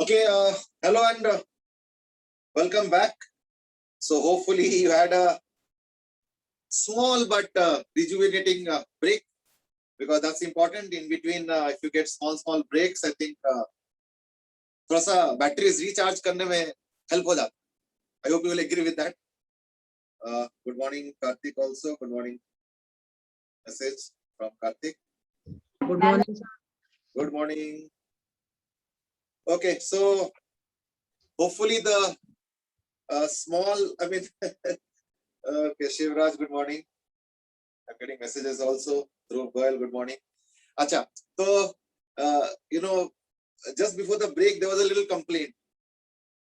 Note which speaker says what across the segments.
Speaker 1: Okay, hello and welcome back. So hopefully you had a small but rejuvenating break, because that's important. In between, if you get small breaks, I think थोड़ा सा batteries recharge करने में help हो जाता. I hope you will agree with that. Good morning, Karthik. Also, good morning. Message from Karthik.
Speaker 2: Good morning, sir.
Speaker 1: Good morning. Okay, so hopefully the small. I mean, okay, Shivraj. Good morning. I'm getting messages also through Goel. Good morning. Acha, so just before the break there was a little complaint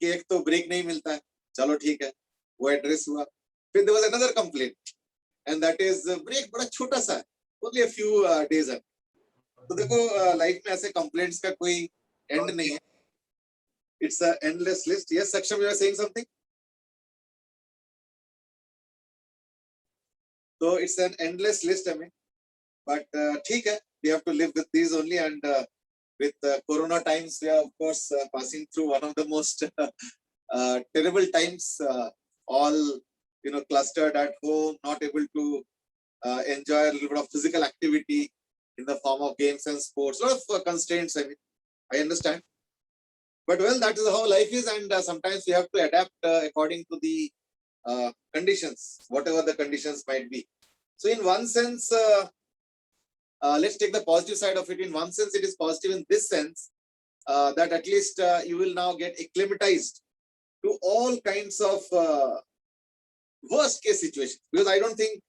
Speaker 1: कि एक तो break नहीं मिलता है. चलो ठीक है, वो address हुआ. फिर there was another complaint, and that is break बड़ा छोटा सा है, only a few days है. तो देखो life में ऐसे complaints का कोई end नहीं है. It's a endless list. Yes, Saksham, you are saying something? So it's an endless list, I mean. But ठीक है, we have to live with these only, and with Corona times, we are of course passing through one of the most terrible times. All clustered at home, not able to enjoy a little bit of physical activity in the form of games and sports. A lot of constraints. I mean, I understand, but well, that is how life is, and sometimes we have to adapt according to the conditions, whatever the conditions might be. So, in one sense. Let's take the positive side of it. In one sense, it is positive in this sense that at least you will now get acclimatized to all kinds of worst case situations. Because I don't think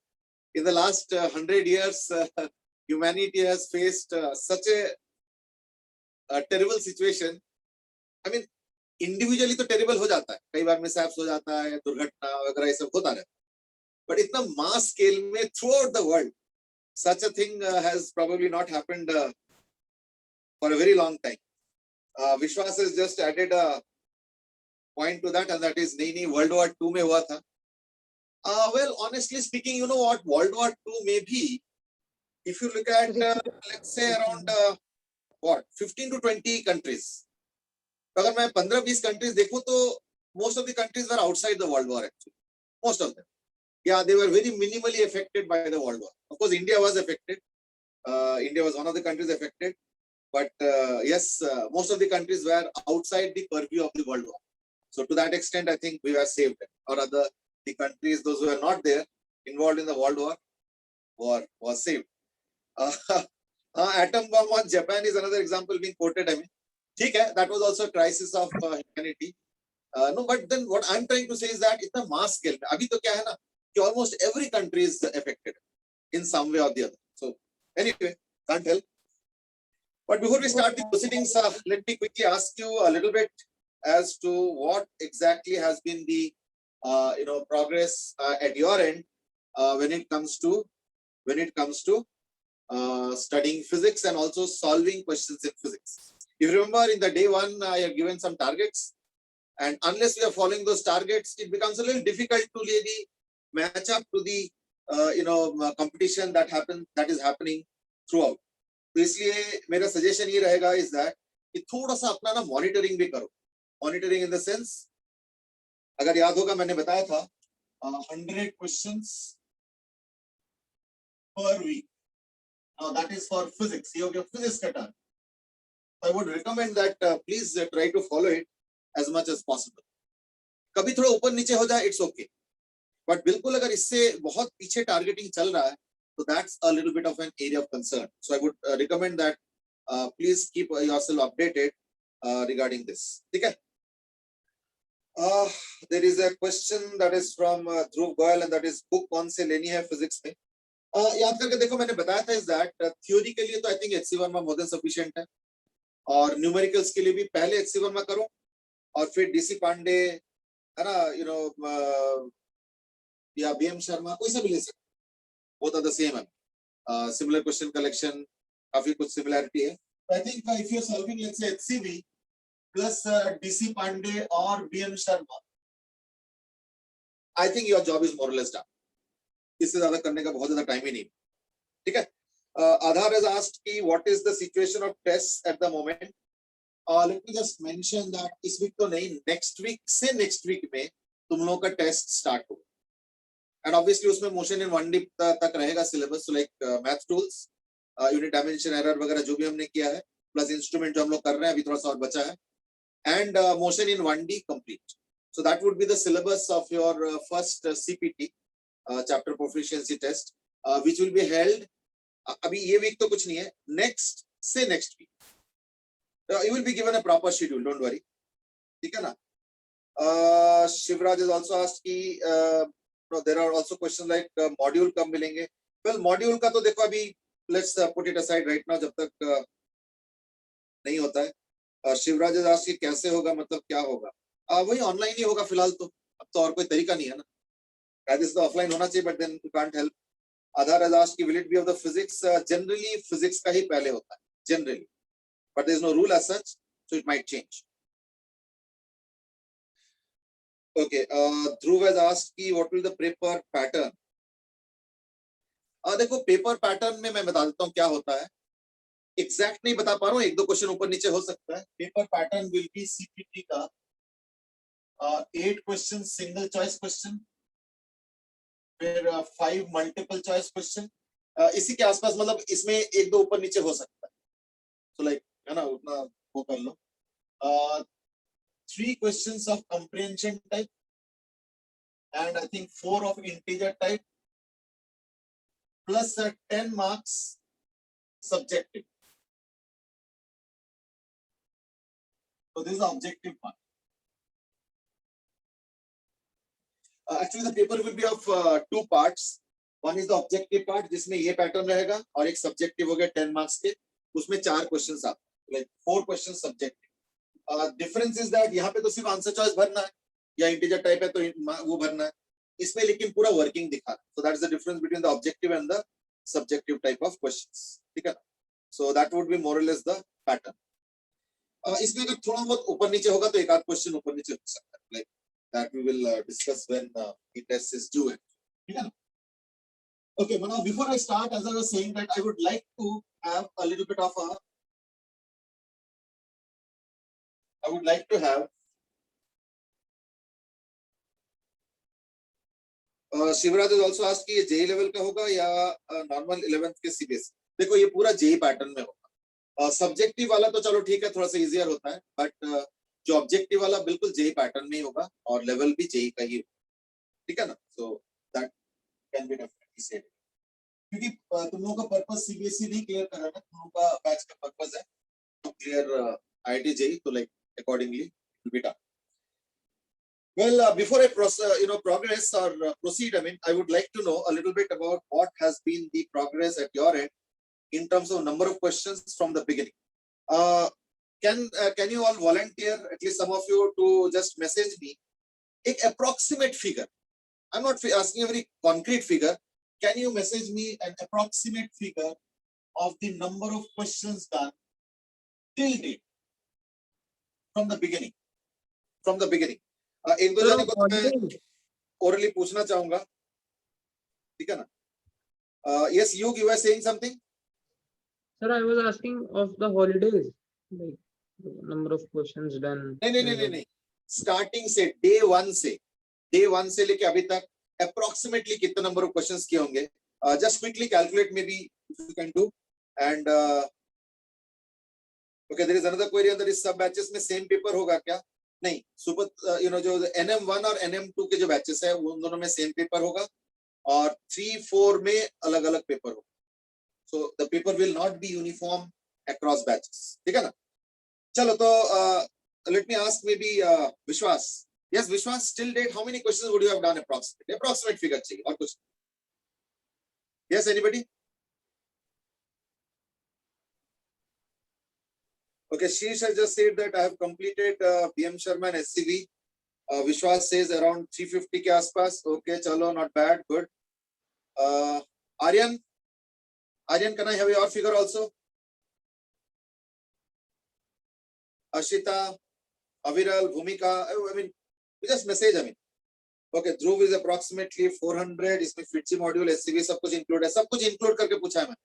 Speaker 1: in the last 100 years, humanity has faced such a terrible situation. I mean, individually तो terrible हो जाता है, कई बार mishaps हो जाता है, दुर्घटना वगैरह ये सब होता रहता है. But इतना mass scale में throughout the world, such a thing has probably not happened for a very long time. Vishwas has just added a point to that, and that is नहीं World War II में हुआ था. Well, honestly speaking, you know what World War II may be, if you look at let's say around 15 to 20 countries. अगर मैं 15-20 countries देखूं तो most of the countries were outside the World War actually. Most of them. Yeah, they were very minimally affected by the World War. Of course, India was affected. India was one of the countries affected. But yes, most of the countries were outside the purview of the World War. So to that extent, I think we were saved. Or other the countries, those who were not there, involved in the World War, was saved. Atom bomb on Japan is another example being quoted. I mean, that was also a crisis of humanity. No, but then what I'm trying to say is that it's a mass scale. Abhi to kya hai na, कि almost every country is affected in some way or the other. So anyway, can't help. But before we start the proceedings, let me quickly ask you a little bit as to what exactly has been the progress at your end when it comes to studying physics and also solving questions in physics. If you remember, in the day one, I have given some targets, and unless we are following those targets, it becomes a little difficult to really match up to the competition that is happening throughout. तो इसलिए मेरा suggestion ये रहेगा is that कि थोड़ा सा अपना ना मॉनिटरिंग भी करो. मॉनिटरिंग इन द सेंस, अगर याद होगा मैंने बताया था 100 क्वेश्चंस पर week. Now that is for physics. ये हो गया फिजिक्स का target. I would recommend that please try to follow it as much as possible. कभी थोड़ा ऊपर नीचे हो जाए इट्स ओके, बट बिल्कुल अगर इससे बहुत पीछे टारगेटिंग चल रहा है, so that's a little bit of an area of concern. So I would recommend that please keep yourself updated regarding this. Okay. There is a question that is from Dhruv Goyal, and that is book कौन से लेनी है physics में. याद करके देखो, मैंने बताया था is that theory के लिए तो I think HC Verma more than sufficient है, और numericals के लिए भी पहले HC Verma करो और फिर DC पांडे है ना, या BM शर्मा, कोई सा भी ले सकते. Both are the same. Similar question collection, काफी कुछ similarity है. I think if you're solving, let's say HCV plus DC Pandey or BM Sharma, I think your job is more or less done. इससे ज़्यादा करने का बहुत ज़्यादा time ही नहीं. ठीक है? Adhar has asked कि what is the situation of tests at the moment? Let me just mention that इस वीक तो नहीं, नेक्स्ट वीक में तुम लोगों का टेस्ट स्टार्ट होगा, एंड ऑब्वियसली उसमें मोशन इन 1D तक रहेगा syllabus, like math tools, unit dimension error वगैरह जो भी हमने किया है, प्लस इंस्ट्रूमेंट जो हम लोग कर रहे हैं, अभी थोड़ा सा और बचा है, and motion in 1D complete. So that would be the syllabus of your first CPT, chapter proficiency test, which will be held. अभी ये वीक तो कुछ नहीं है, next week. You will be given a proper schedule, don't worry. ठीक है ना? Shivraj has also asked कि no, there are also questions like module कब मिलेंगे? Well, module का तो देखो अभी let's put it aside right now, जब तक नहीं होता है. शिवराज has asked कि कैसे होगा, मतलब क्या होगा? वही ऑनलाइन ही होगा फिलहाल तो, अब तो और कोई तरीका नहीं है ना. This तो ऑफलाइन होना चाहिए, but then you can't help. Adhar has asked कि will it be of the physics? Generally physics का ही पहले होता है, generally, but there is no rule as such, so it might change. Okay, Dhruv has asked कि what will the paper pattern? देखो paper pattern में मैं बता देता हूँ क्या होता है. एग्जैक्ट नहीं बता पा रहा हूँ, एक दो क्वेश्चन ऊपर नीचे हो सकता है. Paper pattern will be CPT का 8 क्वेश्चन सिंगल चॉइस क्वेश्चन, फिर 5 मल्टीपल चॉइस क्वेश्चन, इसी के आसपास, मतलब इसमें एक दो ऊपर नीचे हो सकता है. तो लाइक है ना, उतना वो कर लो. 3 questions of comprehension type, and I think 4 of integer type, plus 10 marks subjective. So this is the objective part. Actually the paper will be of 2 parts. One is the objective part जिसमें ये pattern रहेगा, और एक subjective हो गया 10 marks के, उसमें 4 questions आते हैं, like 4 questions subjective. Difference is that यहाँ पे तो सिर्फ आंसर चॉइस भरना है, या इंटीजर टाइप है तो वो भरना है, इसमें लेकिन पूरा वर्किंग दिखा रहा है. So that is the difference between the objective and the subjective type of questions. ठीक है ना? So that would be more or less the pattern. इसमें अगर थोड़ा बहुत ऊपर नीचे होगा तो एक आध क्वेश्चन ऊपर नीचे हो सकता है, like that we will discuss when the test is due. ठीक है ना? Okay, but now before I start, as I was saying that I would like to have a little bit of a Shivraj has also asked कि ये JEE level का होगा या normal 11th के CBSE. देखो ये पूरा जेई पैटर्न में होगा. सब्जेक्टिव वाला तो चलो ठीक है, थोड़ा सा इजियर होता है, बट जो ऑब्जेक्टिव वाला बिल्कुल जेई पैटर्न में ही होगा, और लेवल भी जेई का ही होगा. ठीक है ना? So that can be definitely said, क्योंकि तुम लोगों का पर्पस सीबीएसई नहीं क्लियर कर रहा है, तुम लोगों का बैच का पर्पस है टू क्लियर आईआईटी जेई, तो like accordingly will be done. Well, before I progress or proceed, I mean, I would like to know a little bit about what has been the progress at your end in terms of number of questions from the beginning. Can you all volunteer, at least some of you, to just message me an approximate figure? I'm not asking a very concrete figure. Can you message me an approximate figure of the number of questions done till date from the beginning? From the beginning. एक दो जने को मैं orally पूछना चाहूंगा, ठीक है ना? Yes, you were saying something.
Speaker 2: Sir, I was asking of the holidays, like the number of questions done.
Speaker 1: नहीं. Starting से day 1 से लेके अभी तक approximately कितने number of questions किए होंगे? Just quickly calculate, maybe if you can do. And okay, there is another query under इस सब batches में same paper होगा क्या? नहीं, सुपर जो NM1 और NM2 के जो बैचेस है उन दोनों में सेम पेपर होगा, और 3-4 में अलग अलग पेपर होगा. So the paper will not be uniform across batches. ठीक है ना? चलो तो let me ask maybe Vishwas. Yes Vishwas, till date how many questions would you have done approximately? Approximate figure चाहिए और कुछ. Yes anybody? Okay, Sheesh has just said that I have completed BM Sharma and SCV. Vishwas says around 350 के आसपास. Okay, chalo, not bad, good. Aryan, can I have your figure also? Ashita, Aviral, Bhumika. I mean, just message. I mean, okay. Dhruv is approximately 400. इसमें FITCI module, SCV सब कुछ include है. सब कुछ include करके पूछा है मैंने.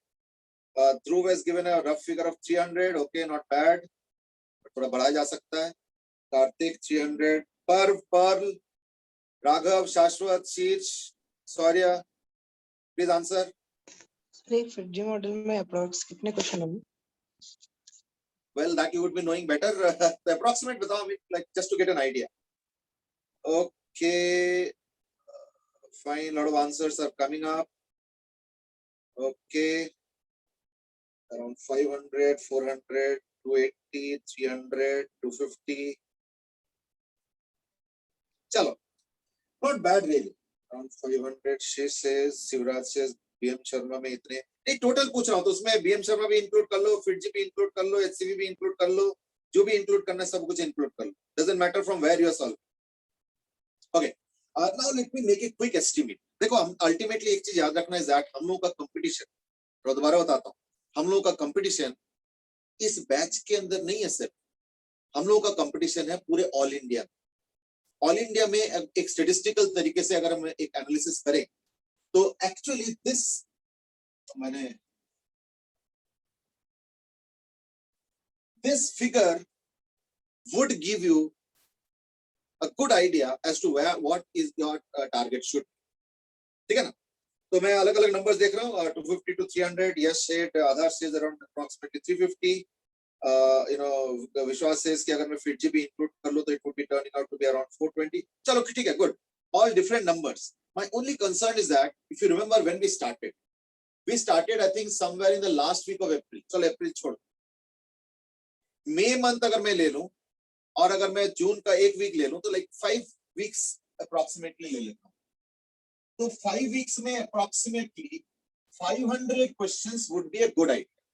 Speaker 1: Dhruv has given a rough figure of 300. Okay, not bad. थोड़ा बढ़ाया जा सकता है. कार्तिक 300, पर्ल, राघव, शाश्वत, शीर्ष, शौर्य, प्लीज आंसर.
Speaker 3: सर एक FITGE मॉडल में अप्रॉक्स कितने क्वेश्चन होंगे?
Speaker 1: Well, that you would be knowing better. The approximate बताओ हमें, like just to get an idea. Okay, fine. Lot of answers are coming up. Okay, around 500, 400, 280, 300, 250. चलो, not bad really. Around 500. She says, Shivraj says, BM Sharma में इतने नहीं, total पूछ रहा हूँ तो उसमें BM शर्मा भी इंक्लूड कर लो, FITGE भी इंक्लूड कर लो, HCV भी इंक्लूड कर लो, जो भी इंक्लूड करना है सब कुछ इंक्लूड कर लो. Doesn't matter from where you are solving. Okay. Now let me make a quick estimate. देखो हम अल्टीमेटली एक चीज याद रखना है दैट हम लोगों का कंपटीशन, और दोबारा बताता हूँ, हम लोगों का कंपटीशन इस बैच के अंदर नहीं है सिर्फ, हम लोगों का कंपटीशन है पूरे ऑल इंडिया. ऑल इंडिया में एक स्टेटिस्टिकल तरीके से अगर हम एक एनालिसिस करें तो actually this figure would give you a good idea as to what is your target should be. ठीक है ना? तो मैं अलग अलग नंबर्स देख रहा हूँ, 250 to 300. Yes, said Aadhar says around approximately 350. विश्वास says कि अगर मैं FITGE भी include कर लो तो it would be turning out to be around 420. चलो ठीक है, good. All different numbers. My only concern is that if you remember when we started I think somewhere in the last week of April. चलो अप्रैल छोड़, मई month अगर मैं ले लूं और अगर मैं जून का एक वीक ले लूं तो लाइक 5 वीक्स अप्रोक्सीमेटली ले लेता हूं. तो 5 वीक्स में approximately 500 questions would be a good idea.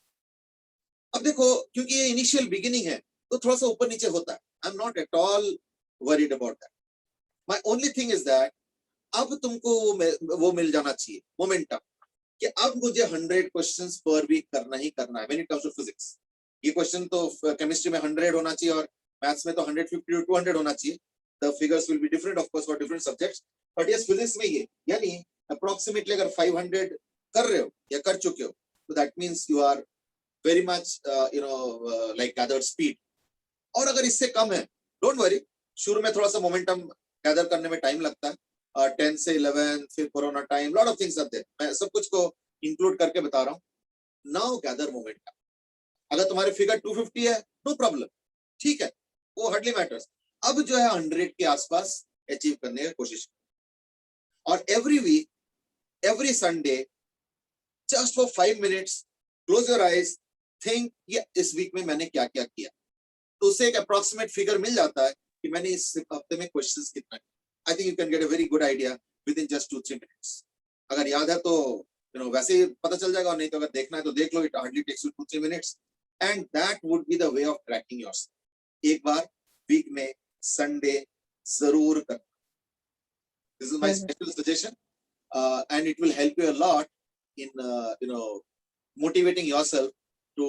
Speaker 1: अब देखो क्योंकि ये इनिशियल बिगिनिंग है तो थोड़ा सा ऊपर नीचे होता है. I am not at all worried about that. My only thing is that अब तुमको वो मिल जाना चाहिए मोमेंटम कि अब मुझे 100 क्वेश्चंस पर वीक करना ही करना है. When it comes to physics, ये क्वेश्चन तो केमिस्ट्री में 100 होना चाहिए और मैथ्स में तो 150 to 200 होना चाहिए. The figures will be different of course for different subjects, but yes physics में ये यानी अप्रोक्सीमेटली अगर 500 कर रहे हो या कर चुके हो तो that means you are very much like gathered speed. और अगर इससे कम है डोंट वरी, शुरू में थोड़ा सा मोमेंटम गैदर करने में टाइम लगता है. 10 से 11 फिर corona time, lot of things are there. मैं सब कुछ को इंक्लूड करके बता रहा हूँ. Now gather momentum. अगर तुम्हारे फिगर 250 है नो प्रॉब्लम, ठीक है, वो हार्डली मैटर्स. अब जो है 100 के आसपास अचीव करने की कोशिश. और every week, every Sunday, just for 5 minutes close your eyes, think ये इस वीक में मैंने क्या क्या किया. तो उससे एक अप्रोक्सीमेट फिगर मिल जाता है कि मैंने इस हफ्ते में क्वेश्चंस कितना. I think you can get a very good idea with in just 2-3 minutes. अगर याद है तो वैसे ही पता चल जाएगा, और नहीं तो अगर देखना है तो देख लो. It hardly takes you 2-3 minutes and that would be the way of tracking yourself. एक बार वीक में संडे जरूर करना. This is my special suggestion and it will help you a lot in motivating yourself to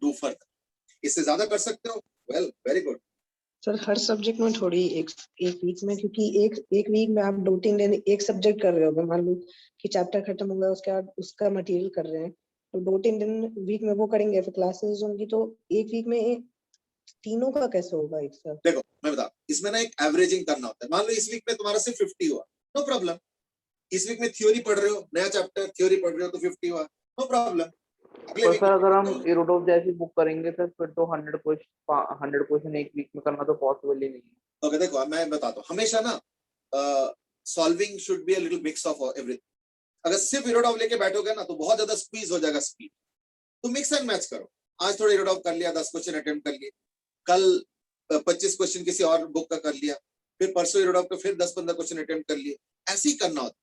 Speaker 1: do further. इससे ज्यादा कर सकते हो, वेल वेरी गुड.
Speaker 3: सर हर सब्जेक्ट में थोड़ी एक वीक में, क्योंकि एक वीक में आप 2-3 दिन एक सब्जेक्ट कर रहे हो, मान लो कि चैप्टर खत्म होगा उसके बाद उसका मटेरियल कर रहे हैं, तो 2-3 दिन वीक में वो करेंगे, फिर क्लासेस होंगी, तो एक वीक में तीनों का कैसे होगा एक साथ?
Speaker 1: देखो मैं बता, इसमें ना एक एवरेजिंग करना होता है. मान लो इस वीक में तुम्हारा सिर्फ 50 हुआ, नो प्रॉब्लम. इस वीक में थ्योरी पढ़ रहे हो, नया चैप्टर थ्योरी पढ़ रहे हो तो 50 हुआ, नो प्रॉब्लम. अगले वीक
Speaker 4: सर अगर हम इरोडोप जैसी बुक करेंगे सर फिर तो 100 क्वेश्चन एक वीक में करना तो पॉसिबल ही नहीं है.
Speaker 1: ओके देखो मैं बताता हूँ, हमेशा ना solving should be a little mix of everything. अगर सिर्फ इरोडोप लेके बैठोगे ना तो बहुत ज्यादा स्क्वीज हो जाएगा स्पीड. तो मिक्स एंड मैच करो. आज थोड़ा इरोडोप कर लिया, 10 क्वेश्चन अटेम्प्ट कर लिए, कल 25 क्वेश्चन किसी और बुक का कर लिया, फिर परसों इरोडोप का फिर 10-15 क्वेश्चन अटेम्प्ट कर लिए. ऐसे ही करना होता है.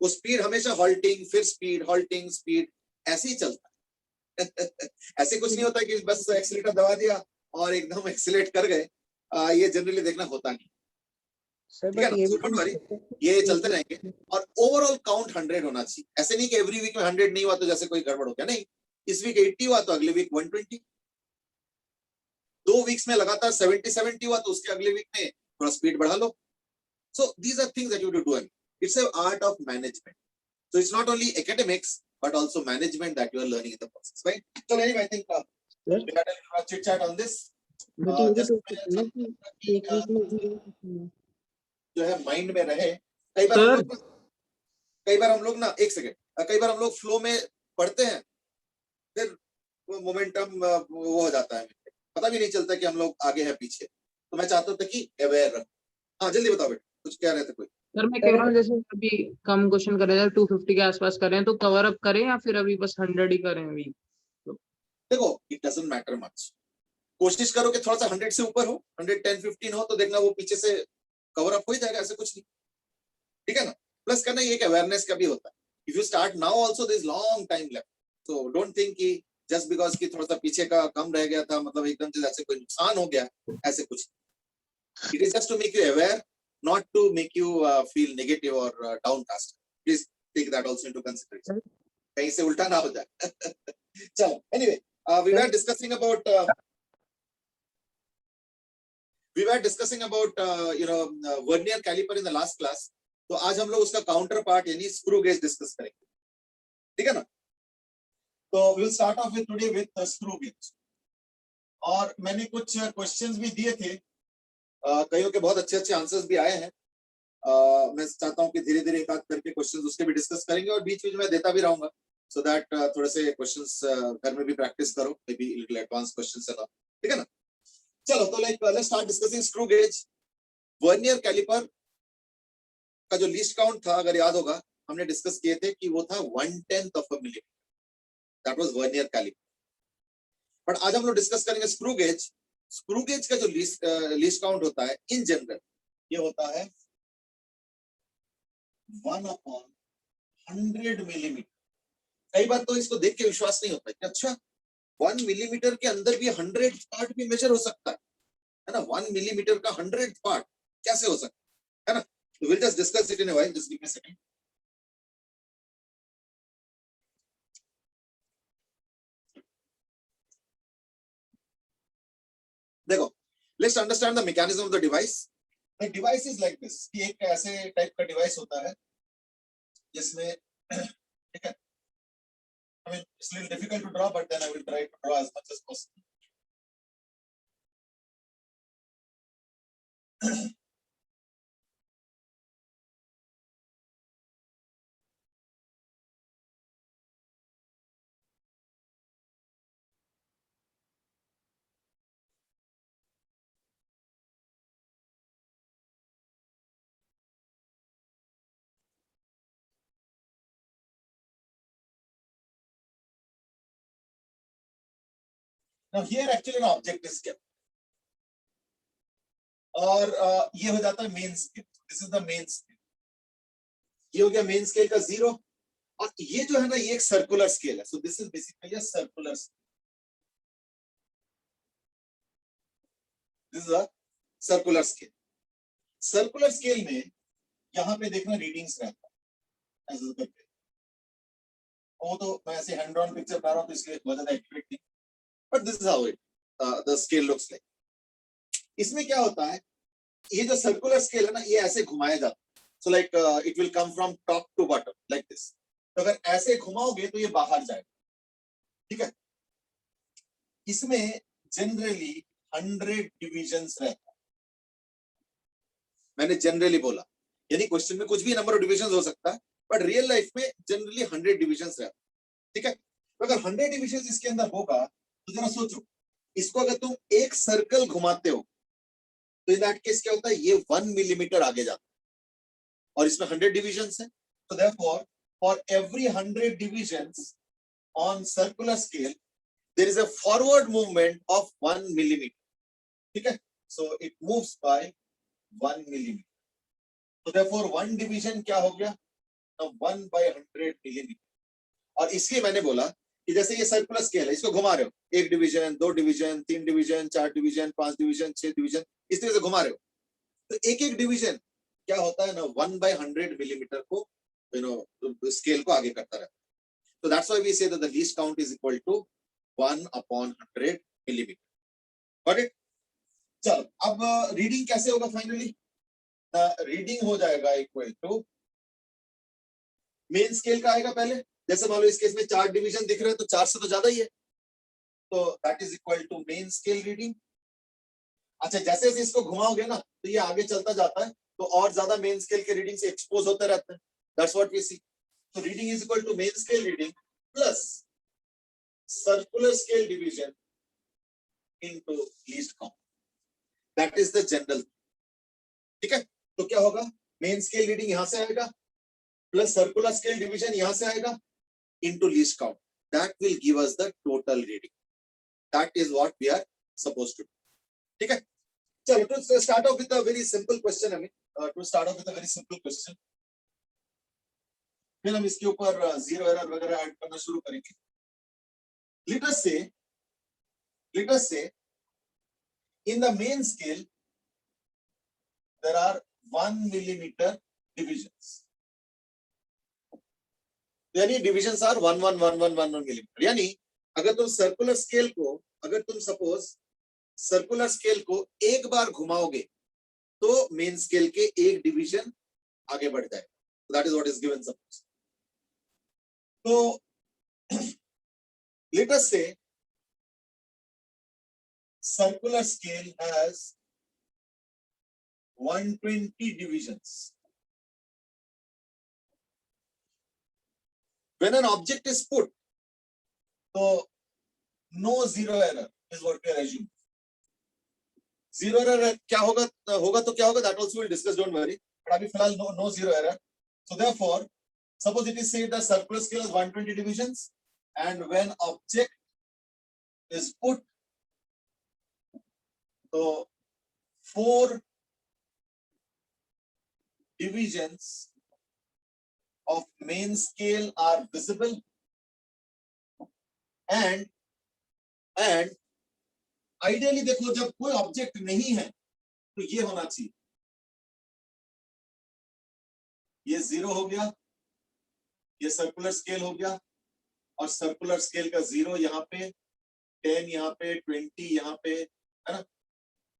Speaker 1: वो स्पीड हमेशा हॉल्टिंग, फिर स्पीड, हॉल्टिंग, स्पीड, ऐसे ही चलता है. ऐसे कुछ नहीं होता कि बस एक्सीलेटर दबा दिया और एकदम एक्सीलेट कर गए. ये जनरली देखना होता नहीं.
Speaker 3: सर
Speaker 1: ठीक है
Speaker 3: बट
Speaker 1: ना? डोंट वरी, ये चलते रहेंगे. और ओवरऑल काउंट 100 होना चाहिए. ऐसे नहीं कि एवरी वीक में 100 नहीं हुआ तो जैसे कोई गड़बड़ हो गया. नहीं, इस वीक 80 हुआ तो अगले वीक 120. 2 वीक्स में लगातार 70 हुआ तो उसके अगले वीक में थोड़ा स्पीड बढ़ा लो. So these are things that you do. It's an art of management. So it's not only academics but also management that you are learning in the process, right? So anyway, I think we had a chit chat on this.
Speaker 3: But ये भी
Speaker 1: जैसे
Speaker 3: तो
Speaker 1: मैं
Speaker 3: है ना कि
Speaker 1: चाहता था कि,
Speaker 3: एक वीक में 0
Speaker 1: जो है माइंड में रहे। कई बार
Speaker 2: सर
Speaker 1: हम लोग ना, एक सेकेंड, कई बार हम लोग फ्लो में पढ़ते हैं, फिर वो मोमेंटम वो हो जाता है, पता भी नहीं चलता कि हम लोग आगे है पीछे। तो मैं चाहता था कि अवेयर रहो। हाँ जल्दी बताओ बेटा, कुछ कह रहे थे कोई?
Speaker 2: सर मैं कह रहा हूँ जैसे अभी कम क्वेश्चन करे हैं 250 के आसपास करें तो कवर अप करें या फिर अभी बस 100 ही करें अभी?
Speaker 1: देखो, इट डजंट मैटर मच। कोशिश करो कि थोड़ा सा 100 से ऊपर हो, 110-15 हो, तो देखना वो पीछे से कवर अप हो ही जाएगा, ऐसे कुछ नहीं, ठीक है ना। प्लस करना ये एक अवेयरनेस का भी होता है। If you start now also there is long time left, so don't think कि जस्ट बिकॉज कि थोड़ा सा पीछे का कम रह गया था मतलब एकदम से ऐसे कोई नुकसान हो गया, ऐसे कुछ। It is just to make you aware, not to make you feel negative or downcast. Please take that also into consideration. कहीं से उल्टा ना हो जाए। चलो, anyway, we were discussing about vernier caliper in the last class. तो आज हम लोग उसका काउंटर पार्ट यानी स्क्रू गेज डिस्कस करेंगे, ठीक है ना। तो we will start off with today with the screw gauge. और मैंने कुछ क्वेश्चंस भी दिए थे, कईयों के बहुत अच्छे अच्छे आंसर्स भी आए हैं। मैं चाहता हूं कि धीरे धीरे एक आध करके क्वेश्चंस उसके भी डिस्कस करेंगे और बीच बीच में देता भी रहूंगा, सो दैट थोड़े से क्वेश्चंस घर में भी प्रैक्टिस करो, maybe little advance questions है ना, ठीक है ना। चलो, तो let's start discussing screw gauge. Vernier calliper का जो लीस्ट काउंट था, अगर याद होगा, हमने डिस्कस किए थे कि वो था 1/10 of a millimetre, that was vernier calliper. But आज हम लोग डिस्कस करेंगे स्क्रू गेज। स्क्रू गेज का जो लीस्ट काउंट होता है इन जनरल, ये होता है 1/100 मिलीमीटर। कई बार तो इसको देख के विश्वास नहीं होता कि अच्छा 1 मिलीमीटर के अंदर भी 100 पार्ट भी मेजर हो सकता है ना। 1 मिलीमीटर का 100 पार्ट कैसे हो सकता है ना। तो we'll just discuss it in a while, just give me a second. देखो, let's understand the mechanism of the device. The device is like this, कि एक ऐसे टाइप का डिवाइस होता है जिसमें, ठीक है, I mean it's a little difficult to draw, but then I will try to draw as much as possible. Now here actually an object is kept. और ये हो जाता है main scale, this is the main scale. ये हो गया main scale का 0, और ये जो है ना, ये एक सर्कुलर स्केल है, सो this is basically a circular scale. This is a circular scale. Circular scale में यहाँ पे देखना रीडिंग्स रहता है ऐसे करके। वो तो मैं ऐसे हैंड ड्रॉन पिक्चर बना रहा हूँ तो इसलिए बहुत ज्यादा एक्यूरेट नहीं, but this is how it the scale looks like. इसमें क्या होता है, ये जो सर्कुलर स्केल है ना, ये ऐसे घुमाया जाता है, so like it will come from top to bottom like this. तो अगर ऐसे घुमाओगे तो ये बाहर जाएगा, ठीक है। इसमें जनरली 100 डिविजन्स रहता है, मैंने जनरली बोला, यानी क्वेश्चन में कुछ भी नंबर ऑफ डिविजन्स हो सकता है, बट रियल लाइफ में जनरली 100 डिविजन्स रहता है, ठीक है। तो अगर 100 डिविजन्स इसके अंदर होगा तो जरा सोचो, इसको अगर तुम एक सर्कल घुमाते हो तो इन दैट केस क्या होता है, ये 1 मिलीमीटर आगे जाता है और इसमें 100 डिविजन्स है। तो therefore for every 100 divisions on circular scale there is a forward movement of 1 millimeter, ठीक है। so it moves by 1 millimeter. so therefore one division क्या हो गया, 1/100 millimeter. और इसलिए मैंने बोला कि जैसे ये सर्कुलर स्केल है, इसको घुमा रहे हो, 1 division, 2 division, 3 division, 4 division, 5 division, 6 division, इस तरह से घुमा रहे हो, तो एक एक डिवीजन क्या होता है ना, 1/100 मिलीमीटर को स्केल को आगे करता रहता है। so that's why we say that the least count is equal to 1/100 millimetre. Got it. चलो, अब रीडिंग कैसे होगा फाइनली, रीडिंग हो जाएगा इक्वल टू मेन स्केल का आएगा पहले। जैसे मान लो इस केस में 4 डिवीजन दिख रहे हैं तो 4 से तो ज्यादा ही है, तो that is equal to main scale reading अच्छा, जैसे जैसे इसको घुमाओगे ना तो ये आगे चलता जाता है, तो और ज्यादा मेन स्केल के रीडिंग से एक्सपोज होते रहते हैं. That's what we see. So reading is equal to main scale reading plus circular scale division into least count. That is the general. ठीक है, तो क्या होगा, मेन स्केल रीडिंग यहां से आएगा प्लस सर्कुलर स्केल डिवीजन यहां से आएगा into least count. That will give us the total reading. That is what we are supposed to do. ठीक है, चलो to start off with a very simple question. To start off with a very simple question. फिर हम इसके ऊपर zero error वगैरह add करना शुरू करेंगे. Let us say in the main scale there are 1 millimeter divisions. यानी डिविजन्स आर 1 मिलीमीटर. यानी अगर तुम सर्कुलर स्केल को, अगर तुम सपोज सर्कुलर स्केल को एक बार घुमाओगे तो मेन स्केल के एक डिवीजन आगे बढ़ जाएगा. That is what is given suppose. तो लेट अस से circular scale has 120 divisions. When an object is put, so no zero error is what we are assuming. Zero error क्या होगा तो क्या होगा, that also we'll discuss, don't worry. But अभी फिलहाल no zero error. So therefore, suppose it is said that circular scale has 120 divisions, and when object is put, so 4 divisions of main scale are visible, and ideally देखो जब कोई object नहीं है तो ये होना चाहिए, ये 0 हो गया, ये सर्कुलर स्केल हो गया, और सर्कुलर स्केल का 0 यहाँ पे, 10 यहाँ पे, 20 यहाँ पे, है ना,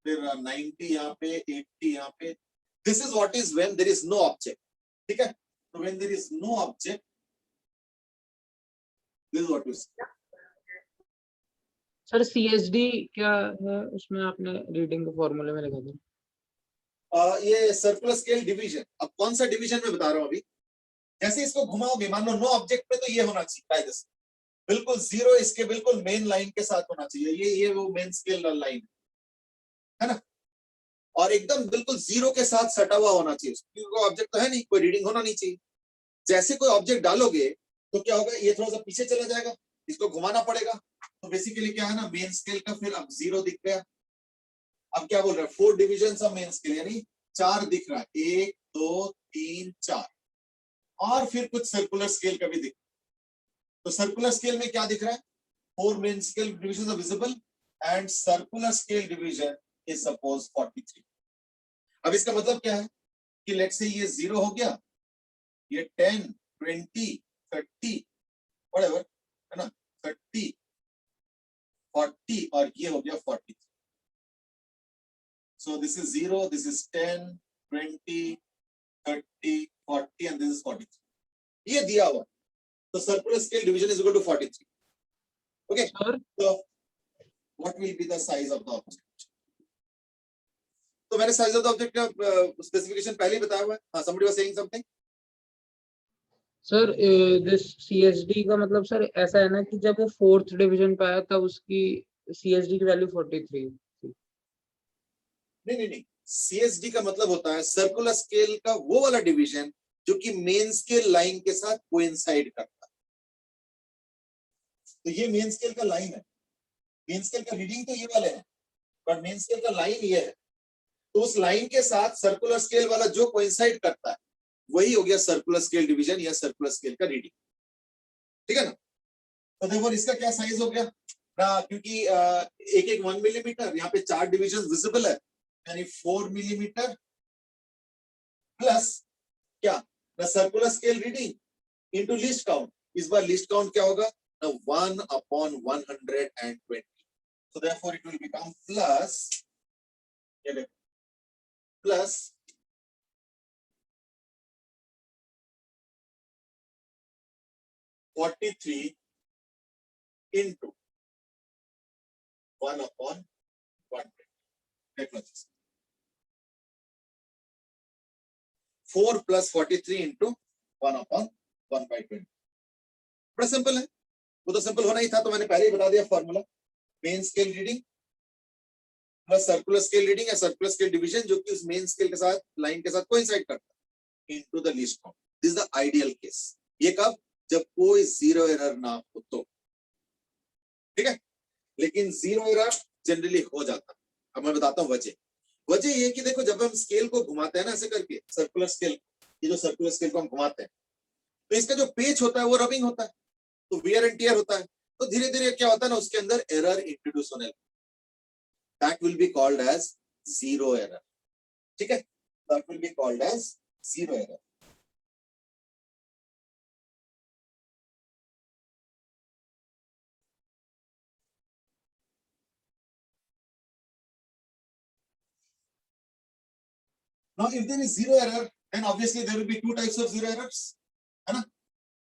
Speaker 1: फिर 90 यहाँ पे, 80 यहाँ पे. This is what is when there is no object. ठीक है, तो when there is no object, this is what we see.
Speaker 2: Sir CSD क्या है उसमें, आपने रीडिंग के फॉर्मूले में लिखा था.
Speaker 1: ये सर्कुलर स्केल डिवीजन. अब कौन सा डिवीजन में बता रहा हूं अभी. जैसे इसको घुमाओगे, मान लो नो ऑब्जेक्ट पे, तो ये होना चाहिए कायदे से बिल्कुल 0 इसके बिल्कुल मेन लाइन के साथ होना चाहिए. ये वो मेन स्केल लाइन है ना, और एकदम बिल्कुल 0 के साथ सटा हुआ होना चाहिए, क्योंकि ऑब्जेक्ट तो है नहीं, कोई रीडिंग होना नहीं चाहिए. जैसे कोई ऑब्जेक्ट डालोगे तो क्या होगा, ये थोड़ा सा पीछे चला जाएगा, इसको घुमाना पड़ेगा. तो बेसिकली क्या है ना, मेन स्केल का फिर अब 0 दिख गया. अब क्या बोल रहा है, 4 डिविजन्स ऑफ मेन स्केल, यानी 4 दिख रहा है, 1 2 3 4, और फिर कुछ सर्कुलर स्केल का भी दिख. तो सर्कुलर स्केल में क्या दिख रहा है, 4 main scale divisions are visible and circular scale division is suppose 43. अब इसका मतलब क्या है कि लेट्स से ये 0 हो गया, ये 10 20 30 व्हाटएवर, है ना, 30 40, और ये हो गया 43. So this is 0, this is 10 20 30 40, and this is 43. ये दिया हुआ. So circular scale division is equal to 43. Okay,
Speaker 2: sir
Speaker 1: so what will be the size of the object? तो मैंने size of the object का स्पेसिफिकेशन पहले ही बताया हुआ है. हाँ, somebody was saying something.
Speaker 2: Sir this CSD का मतलब सर ऐसा है ना कि जब वो 4th डिवीजन पे आया तब उसकी CSD की वैल्यू 43 थी.
Speaker 1: नहीं, CSD का मतलब होता है सर्कुलर स्केल का वो वाला डिवीजन जो कि मेन स्केल लाइन के साथ कोइंसाइड करता है. तो ये मेन स्केल का लाइन है, मेन स्केल का रीडिंग तो ये वाले है, पर मेन स्केल का लाइन ये है. तो उस लाइन के साथ सर्कुलर स्केल वाला जो कोइंसाइड करता है वही हो गया सर्कुलर स्केल डिवीजन या सर्कुलर स्केल का रीडिंग. ठीक है ना. तो देखो इसका क्या साइज हो गया ना, क्योंकि एक 1 मिलीमीटर, यहाँ पे 4 डिविजन विजिबल है, यानी 4 मिलीमीटर प्लस क्या, the circular scale reading into least count. इस बार लीस्ट काउंट क्या होगा, 1/120. So therefore it will become plus 43 into 1/120. देख लो 4 + 43 × 1/1/20। बड़ा सिंपल है, वो तो सिंपल होना ही था, तो मैंने पहले ही बता दिया formula, main scale reading plus circular scale reading या सर्कुलर स्केल डिवीजन, जो कि उस मेन स्केल के साथ लाइन के साथ कोइंसाइड करता है, into the least count. This is the ideal case. ये कब? जब कोई जीरो एरर ना हो तो, ठीक है। लेकिन जीरो एरर जनरली हो जाता है। अब मैं बताता हूँ वजह ये कि देखो, जब हम स्केल को घुमाते हैं ना ऐसे करके, सर्कुलर स्केल, ये जो सर्कुलर स्केल को हम घुमाते हैं, तो इसका जो पेच होता है वो रबिंग होता है, तो वियर एंड टियर होता है, तो धीरे धीरे क्या होता है ना, उसके अंदर एरर इंट्रोड्यूस होने लगता है। That will be called as zero error, ठीक है, that will be called as zero error. Now if there is zero error, then obviously there will be two types of zero errors, है ना?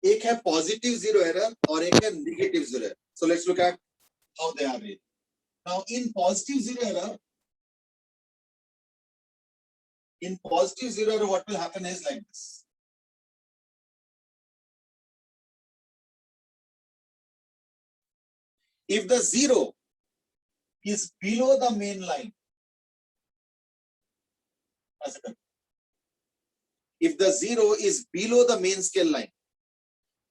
Speaker 1: एक है positive zero error और एक है negative zero error. So let's look at how they are read. Now in positive zero error, what will happen is like this. If the zero is below the main line, if the zero is below the main scale line,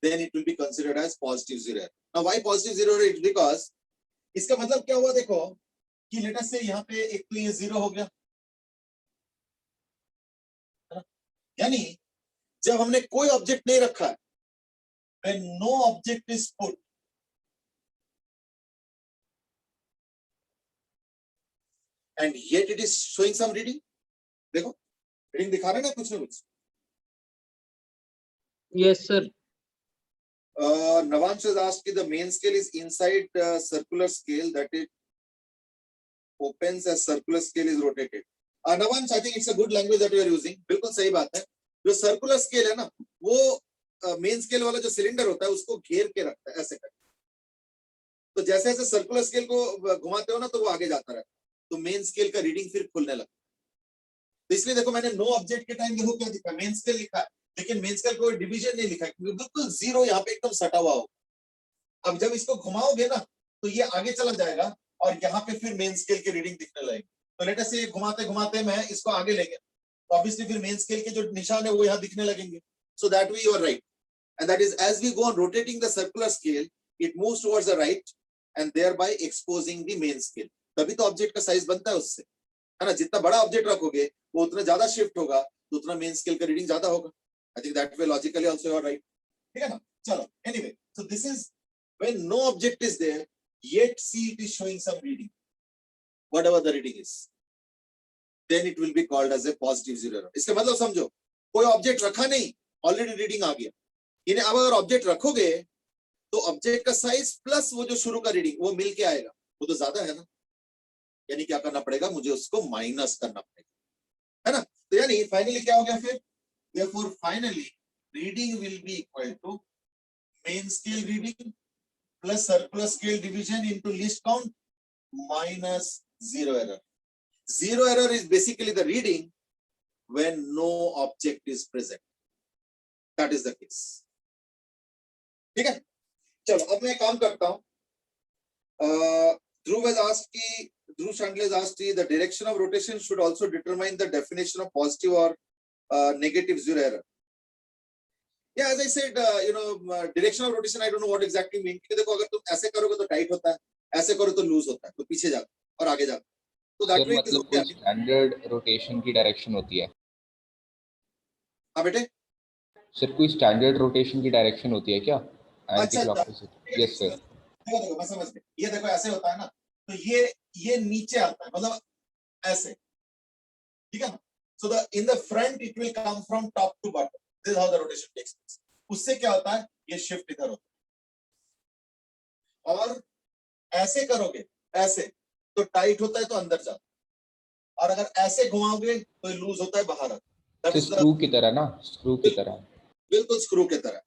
Speaker 1: then it will be considered as positive zero error. Now why positive zero error? It's because इसका मतलब क्या हुआ, देखो कि let us से यहाँ पे एक तो ये जीरो हो गया, यानी जब हमने कोई ऑब्जेक्ट नहीं रखा है, when no object is put, and yet it is showing some reading, देखो रीडिंग दिखा रहे ना कुछ ना कुछ।
Speaker 2: Yes, sir.
Speaker 1: Navansh has asked if the main scale is inside circular scale, that it opens as circular scale is rotated. Navansh, I think it's a good language that you are using. बिल्कुल सही बात है। जो circular scale है ना, वो main scale वाला जो सिलेंडर होता है उसको घेर के रखता है ऐसे करके। तो जैसे जैसे सर्कुलर स्केल को घुमाते हो ना, तो वो आगे जाता रहता है, तो मेन स्केल का रीडिंग फिर खुलने लगता है। तो इसलिए देखो मैंने नो ऑब्जेक्ट के टाइम देखो क्या दिखा, मेन स्केल लिखा है, लेकिन मेन स्केल कोई डिवीजन नहीं लिखा है, क्योंकि बिल्कुल जीरो यहाँ पे एकदम सटा हुआ हो। अब जब इसको घुमाओगे ना, तो ये आगे चला जाएगा और यहाँ पे फिर मेन स्केल की रीडिंग दिखने लगेगी। तो लेट अस से घुमाते घुमाते मैं इसको आगे ले गया, तो ऑब्वियसली फिर मेन स्केल के जो निशान है वो यहाँ दिखने लगेंगे। So that way you are right, and that is as we go on rotating the circular scale, it moves towards the right and thereby exposing the main scale. तभी तो ऑब्जेक्ट का साइज बनता है उससे, है ना। जितना बड़ा ऑब्जेक्ट रखोगे वो उतना ज्यादा शिफ्ट होगा, तो उतना मेन स्केल का रीडिंग ज्यादा होगा। I think that way logically also you are right, ठीक है ना। चलो anyway, so this is when no object is there, yet see it is showing some reading, whatever the reading is, then it will be called as a positive zero error. इसका मतलब समझो, कोई object रखा नहीं, already reading आ गया। इन्हें अब अगर ऑब्जेक्ट रखोगे तो ऑब्जेक्ट का साइज प्लस वो जो शुरू का रीडिंग वो मिलके आएगा, वो तो ज्यादा है ना, यानी क्या करना पड़ेगा, मुझे उसको माइनस करना पड़ेगा, है ना। तो यानी फाइनली क्या हो गया फिर, therefore finally reading will be equal to main scale reading plus circular scale division into least count minus zero error. Zero error is basically the reading when no object is present. That is the case. ठीक है, चलो अब मैं काम करता हूं। Dhruv has asked कि Dhruv Chandler has asked the direction of rotation should also determine the definition of positive or negative zero error. Yeah, as I said, direction of rotation, I don't know what exactly mean. क्योंकि देखो, अगर तुम ऐसे करोगे तो tight होता है, ऐसे करो तो लूज होता है, तो पीछे जाता और आगे जाता, तो दैट वे
Speaker 5: मतलब कोई स्टैंडर्ड रोटेशन की डायरेक्शन होती है।
Speaker 1: हाँ बेटे,
Speaker 5: सर कोई स्टैंडर्ड रोटेशन की डायरेक्शन होती है क्या?
Speaker 1: अच्छा
Speaker 5: यस सर।
Speaker 1: देखो देखो मैं समझ गया, ये देखो ऐसे होता है ना, तो ये नीचे आता है, मतलब ऐसे, ठीक है ना। So the in the front it will come from top to bottom, this is how the rotation takes place. उससे क्या होता है, ये शिफ्ट इधर होता है, और ऐसे करोगे ऐसे तो टाइट होता है तो अंदर जाता है, और अगर ऐसे घुमाओगे तो लूज होता है बाहर आता है।
Speaker 5: स्क्रू की तरह ना, स्क्रू की तरह,
Speaker 1: बिल्कुल स्क्रू की तरह,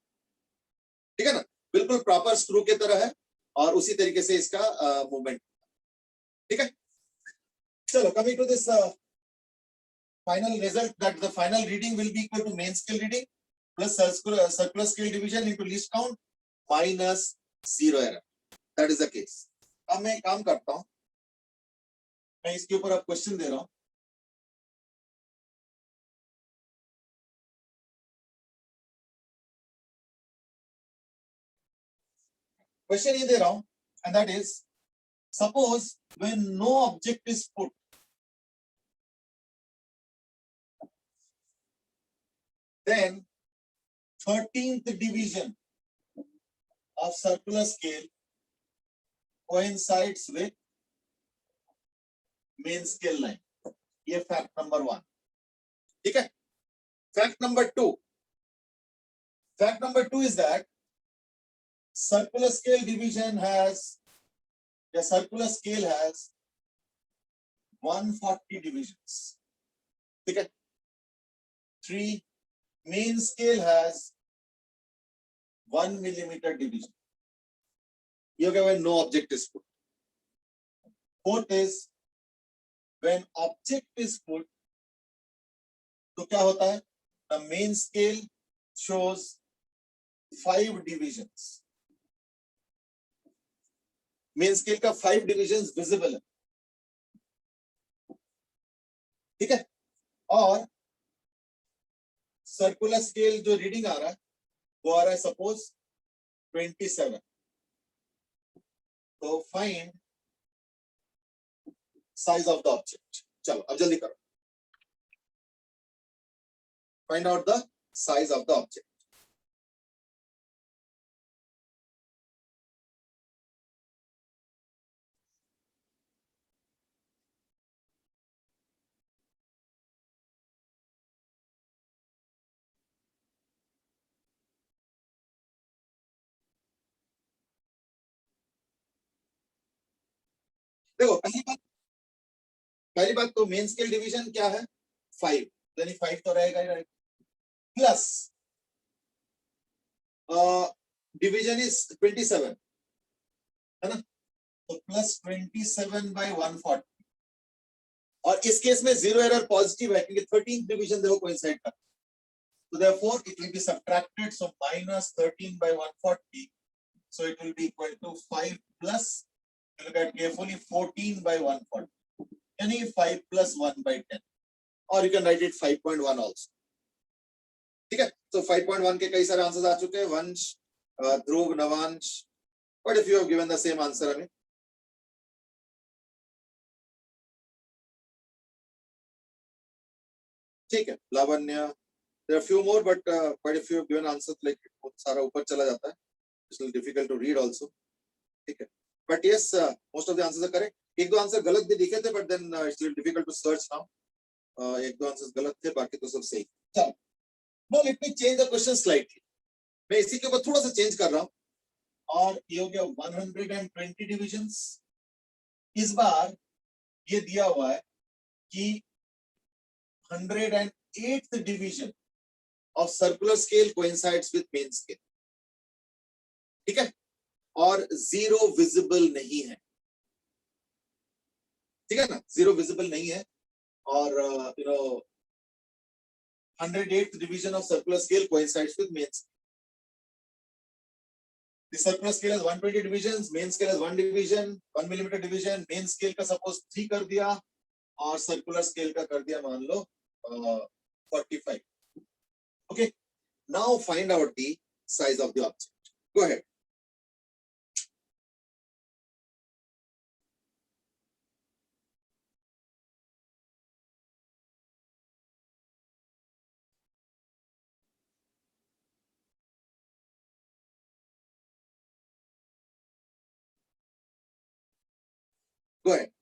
Speaker 1: ठीक है ना, बिल्कुल प्रॉपर स्क्रू की तरह है, और उसी तरीके से इसका मूवमेंट, ठीक है। चलो, coming to this final result, that the final reading will be equal to main scale reading plus circular scale division into least count minus 0 error. That is the case. अब मैं एक काम करता हूं, मैं इसके ऊपर अब क्वेश्चन दे रहा हूं. क्वेश्चन ये दे रहा हूं, and that is, suppose when no object is put, then 13th division of circular scale coincides with main scale line. ये fact number 1. ठीक है? Fact number 2. Fact number 2 is that circular scale has 140 divisions. ठीक है? 3. Main scale has 1 millimeter division. ये हो गया when no object is put. 4th is when object is put, तो क्या होता है? The main scale shows 5 divisions. Main scale का 5 divisions visible है. ठीक है? और सर्कुलर स्केल जो रीडिंग आ रहा है वो आ रहा है सपोज 27. तो find size of the object. चलो अब जल्दी करो. Find out the size of the object. देखो, पहली बात तो मेन स्केल डिवीजन क्या है? 5. यानी 5 तो रहेगा ही रहेगा. प्लस डिवीजन इज 27, है ना? तो प्लस 27 by 140. और इस केस में 0 एरर पॉजिटिव है क्योंकि 13th डिवीजन देखो कोइंसाइड कर. So therefore it will be subtracted, so minus 13 by 140, so it will be equal to 5 plus, look at carefully, 14 by 140, यानी 5 plus 1 by 10, or you can write it 5.1 also. ठीक है? So 5.1 के कई सारे answers आ चुके हैं. वंश, ध्रुव, Navamsa, what if you have given the same answer? हमें ठीक है. लावण्य, there are few more, but quite a few have given answers, like सारा ऊपर चला जाता है. It's a little difficult to read also. ठीक है. But yes, most of the answers are correct. एक दो आंसर गलत भी दिखे थे, but then it's a little difficult to search now. एक दो आंसर्स गलत थे, बाकी तो सब सही. चलो, now let me change the question slightly. मैं इसी के ऊपर थोड़ा सा चेंज कर रहा हूँ. और ये हो गया 120 डिविजन्स. इस बार ये दिया हुआ है कि 108th division of circular scale coincides with main scale. ठीक है? और 0 विजिबल नहीं है. ठीक है ना? 0 विजिबल नहीं है. और 108th division of circular scale coincides with main scale. The circular scale has 120 divisions, main scale has 1 division, 1 millimeter division. Main scale का suppose 3 कर दिया और circular scale का कर दिया मान लो 45. Okay. Now find out the size of the object. Go ahead. Go ahead.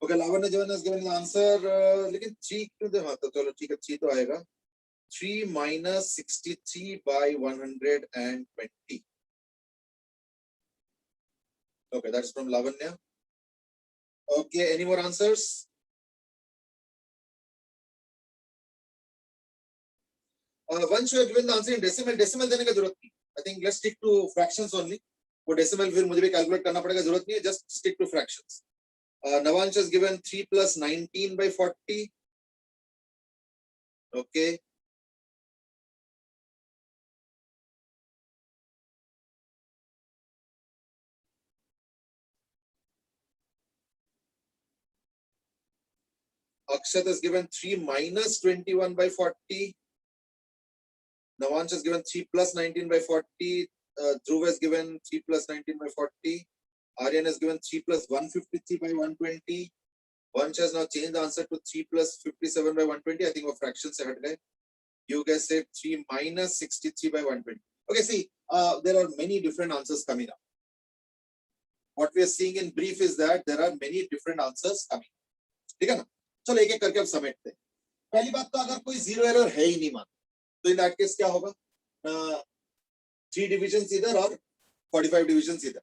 Speaker 1: Okay, Lavanya जवन has given the answer, लेकिन 3 क्यों दे? हाँ तो चलो ठीक है, 3 तो आएगा. 3 minus 63 by 120. Okay, that's from Lavanya. Okay, any more answers? Once you have given the answer in decimal, decimal देने का जरूरत नहीं. I think let's stick to fractions only. वो decimal फिर मुझे भी calculate करना पड़ेगा, जरूरत नहीं है. Just stick to fractions. Navansh has given 3 plus 19 by 40. Okay. Akshat has given 3 minus 21 by 40. Navansh has given 3 plus 19 by 40. Dhruv has given 3 plus 19 by 40. Aryan has given 3 plus 153 by 120. Vansh has now changed the answer to 3 plus 57 by 120. I think वो fraction से हट गए. You guys said 3 minus 63 by 120. Okay, see, there are many different answers coming up. What we are seeing in brief is that there are many different answers coming. ठीक है ना? चलो एक एक करके अब समेटते हैं. पहली बात तो अगर कोई जीरो एरर है ही नहीं मान, तो इन दैट केस क्या होगा? 3 डिविजन्स इधर और 45 डिविजन्स इधर.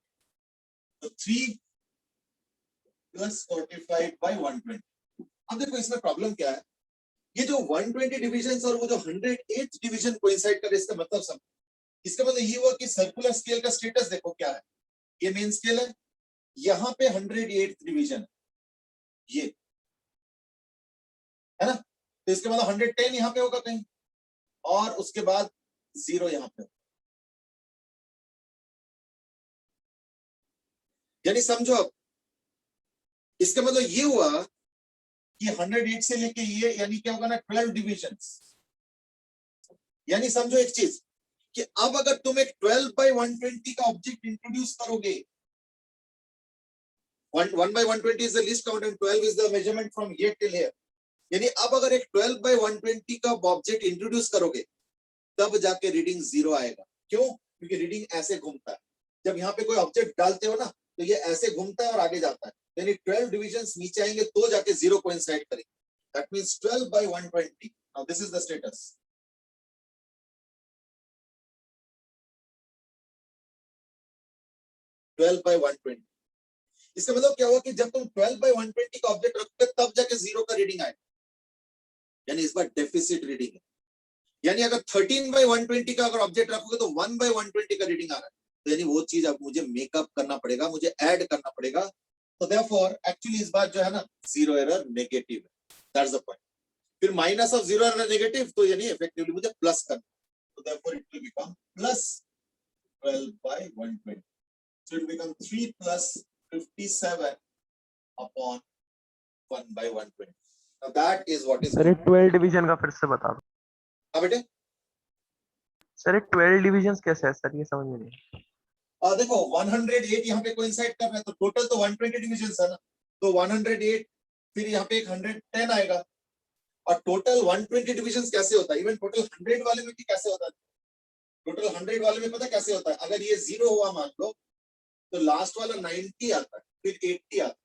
Speaker 1: तो 3 plus 45 by 120. अब देखो इसमें प्रॉब्लम क्या है? ये जो 120 डिविजन्स और वो जो 108 डिवीजन कोइंसाइड कर, इसका मतलब सब, इसका मतलब ये हुआ कि सर्कुलर स्केल का स्टेटस देखो क्या है. ये मेन स्केल है, यहाँ पे 108 डिवीजन है, ये है ना. तो इसके मतलब 110 यहाँ पे होगा कहीं, और उसके बाद 0 यहाँ पे. यानी समझो अब, इसका मतलब ये हुआ कि 108 से लेके ये, यानी क्या होगा ना, 12 डिविजन्स. यानी समझो एक चीज कि अब अगर तुम एक 12 by 120 का ऑब्जेक्ट इंट्रोड्यूस करोगे, 1 by 120 is the least count and 12 is the measurement from here till here. यानी अब अगर एक 12 by 120 का ऑब्जेक्ट इंट्रोड्यूस करोगे, तब जाके रीडिंग 0 आएगा. क्यों? क्योंकि रीडिंग ऐसे घूमता है. जब यहाँ पे कोई ऑब्जेक्ट डालते हो ना, तो ये ऐसे घूमता है और आगे जाता है. यानी 12 डिविजन्स नीचे आएंगे तो जाके 0 कोइंसाइड करेंगे. That means 12 by 120. Now this is the status. Twelve by 120. इसका मतलब क्या हुआ कि जब तुम 12 by 120 का ऑब्जेक्ट रखोगे, तब जाके 0 का रीडिंग आएगा. यानी इस बार डेफिसिट रीडिंग है. यानी अगर 13 by 120 का अगर ऑब्जेक्ट रखोगे तो 1 by 120 का रीडिंग आ रहा है. तो यानी वो चीज अब मुझे मेकअप करना पड़ेगा, मुझे ऐड करना पड़ेगा. तो देयरफॉर एक्चुअली इस बार जो है ना, 0 एरर नेगेटिव है. That's the point. फिर माइनस ऑफ 0 एरर नेगेटिव, तो यानी इफेक्टिवली मुझे प्लस करना. तो therefore it will become plus 12 by 120. So it will become 3 plus 57 upon 1 by 120. Now that is what is.
Speaker 4: Sir 12 division का फिर से बता दो.
Speaker 1: हाँ बेटे.
Speaker 4: सर 12 डिविजन्स कैसे है सर, ये समझ में नहीं.
Speaker 1: देखो 108 यहाँ पे कोइंसाइड कर रहा है, तो टोटल तो 120 डिविजन्स है ना. तो 108, फिर यहाँ पे एक 110 आएगा, और टोटल 120 डिविजन्स कैसे होता है? इवन टोटल 100 वाले में भी कैसे होता है? टोटल 100 वाले में पता कैसे होता है? अगर ये 0 हुआ मान लो, तो लास्ट वाला 90 आता है, फिर 80 आता है.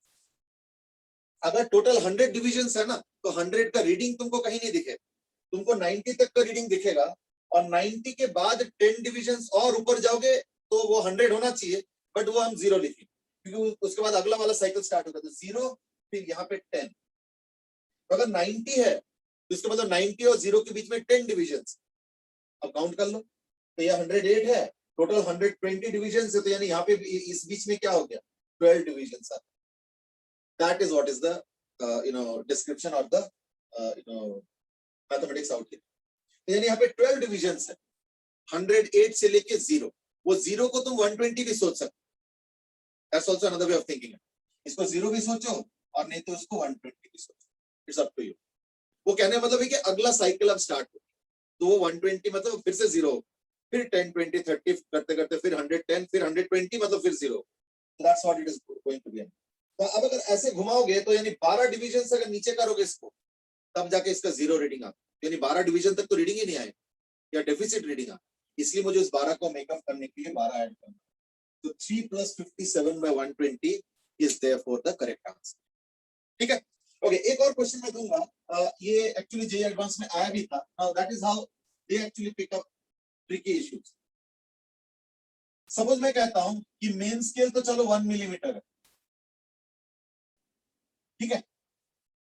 Speaker 1: अगर टोटल 100 डिविजन्स है ना, तो 100 का रीडिंग तुमको कहीं नहीं दिखेगा. तुमको 90 तक का रीडिंग दिखेगा, और 90 के बाद 10 डिविजन्स और ऊपर जाओगे तो वो 100 होना चाहिए, बट वो हम 0 लिखेंगे, क्योंकि उसके बाद अगला वाला साइकिल स्टार्ट होगा. तो 0, फिर यहाँ पे 10. तो अगर 90 है, तो इसका मतलब 90 और 0 के बीच में 10 डिविजन्स. अब काउंट कर लो. तो ये 108 है, टोटल 120 डिविजन्स है, तो यानी यहाँ पे इस बीच में क्या हो गया? 12 divisions. That is what is the description of the mathematics out here. तो यानी यहाँ पे 12 डिविजन्स है, 108 से लेके 0. वो 0 को तुम 120 भी सोच सकते. That's also another way of thinking. इसको 0 भी सोचो, और नहीं तो इसको 120 भी सोचो. It's up to you. वो कहने का मतलब है कि अगला साइकिल अब स्टार्ट हो, तो वो 120 मतलब फिर से 0, फिर 10, 20, 30 करते करते फिर 110, फिर 120 मतलब फिर 0. That's what it is going to be. तो अब अगर ऐसे घुमाओगे, तो यानी 12 डिवीजन से अगर नीचे करोगे इसको, तब जाके इसका 0 रीडिंग आता. यानी 12 डिवीजन तक तो रीडिंग ही नहीं आएगा, या डेफिसिट रीडिंग आता. इसलिए मुझे इस 12 को मेकअप करने के लिए 12 ऐड करना. तो 3 plus 57 by 120 is therefore the correct answer. ठीक है, ओके। एक और क्वेश्चन मैं दूंगा, ये एक्चुअली जे एडवांस में आया भी था। Now that is how they actually pick up tricky issues. Suppose मैं कहता हूं कि मेन स्केल तो चलो 1 मिलीमीटर है, ठीक है,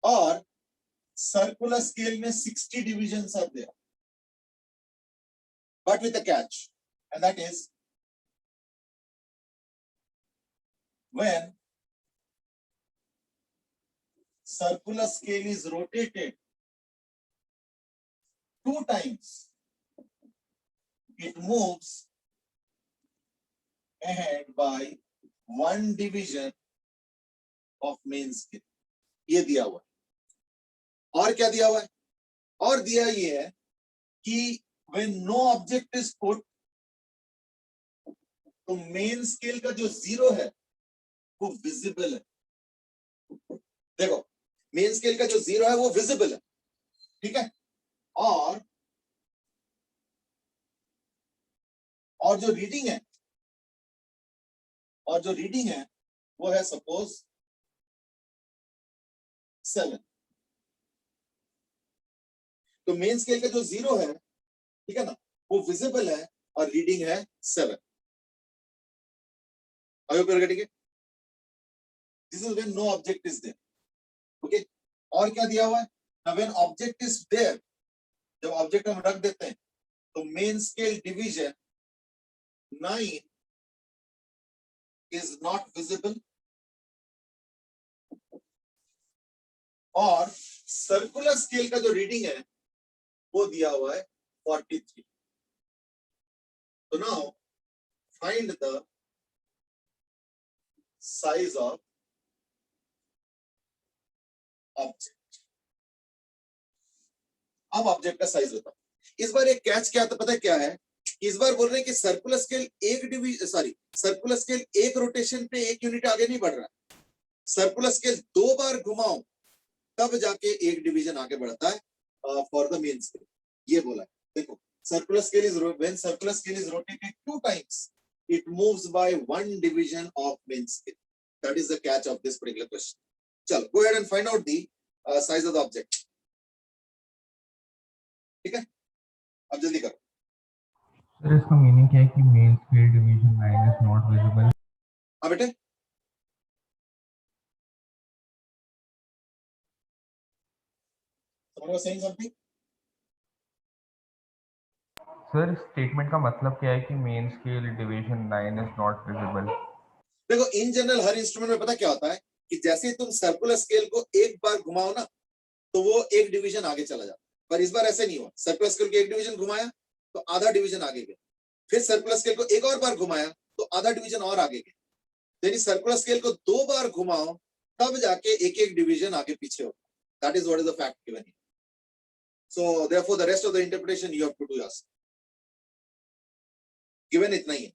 Speaker 1: और सर्कुलर स्केल में 60 divisions are there, but with a catch, and that is when circular scale is rotated 2 times, it moves ahead by 1 division of main scale. ये दिया हुआ है। और क्या दिया हुआ है? और दिया ये है कि when no object is put, तो मेन स्केल का जो 0 है वो विजिबल है। देखो, मेन स्केल का जो 0 है वो विजिबल है, ठीक है, और जो रीडिंग है, वो है सपोज 7। तो मेन स्केल का जो 0 है, ठीक है ना, वो विजिबल है और रीडिंग है 7। ठीक है, this is when no object is there. Okay, और क्या दिया हुआ है? Now when object is there, जब ऑब्जेक्ट हम रख देते हैं तो main scale division 9 is not visible, और सर्कुलर स्केल का जो रीडिंग है वो दिया हुआ है 43। तो now find the size of object. अब ऑब्जेक्ट का साइज बताओ। इस बार एक कैच क्या था, पता है क्या है? इस बार बोल रहे हैं कि सर्कुलर स्केल सर्कुलर स्केल एक रोटेशन पे 1 यूनिट आगे नहीं बढ़ रहा है। सर्कुलर स्केल 2 बार घुमाओ तब जाके 1 डिवीजन आगे बढ़ता है फॉर द मेन स्केल, ये बोला है। देखो, circular scale is when circular scale is rotated 2 times, it moves by 1 division of main scale. That is the catch of this particular question. चलो, go ahead and find out the size of the object. ठीक है, अब जल्दी करो।
Speaker 5: Sir इसका meaning क्या है कि main scale division 9 is not visible?
Speaker 1: हाँ बेटे, someone was saying something?
Speaker 5: Sir statement का मतलब क्या है कि main scale division 9 is not visible?
Speaker 1: देखो, इन जनरल हर इंस्ट्रूमेंट में पता क्या होता है कि जैसे ही तुम सर्कुलर स्केल को एक बार घुमाओ ना तो वो 1 डिवीजन आगे चला जाता है, पर इस बार ऐसे नहीं हुआ। सर्कुलर स्केल को 1 डिवीजन घुमाया तो आधा डिवीजन आगे गया, फिर सर्कुलर स्केल को एक और बार घुमाया तो आधा डिवीजन और आगे गया। यानी सर्कुलर स्केल को 2 बार घुमाओ तब जाके एक डिवीजन आगे पीछे होता है। That is what is the fact given here. So therefore the rest of the interpretation you have to do yourself. Given इतना ही है।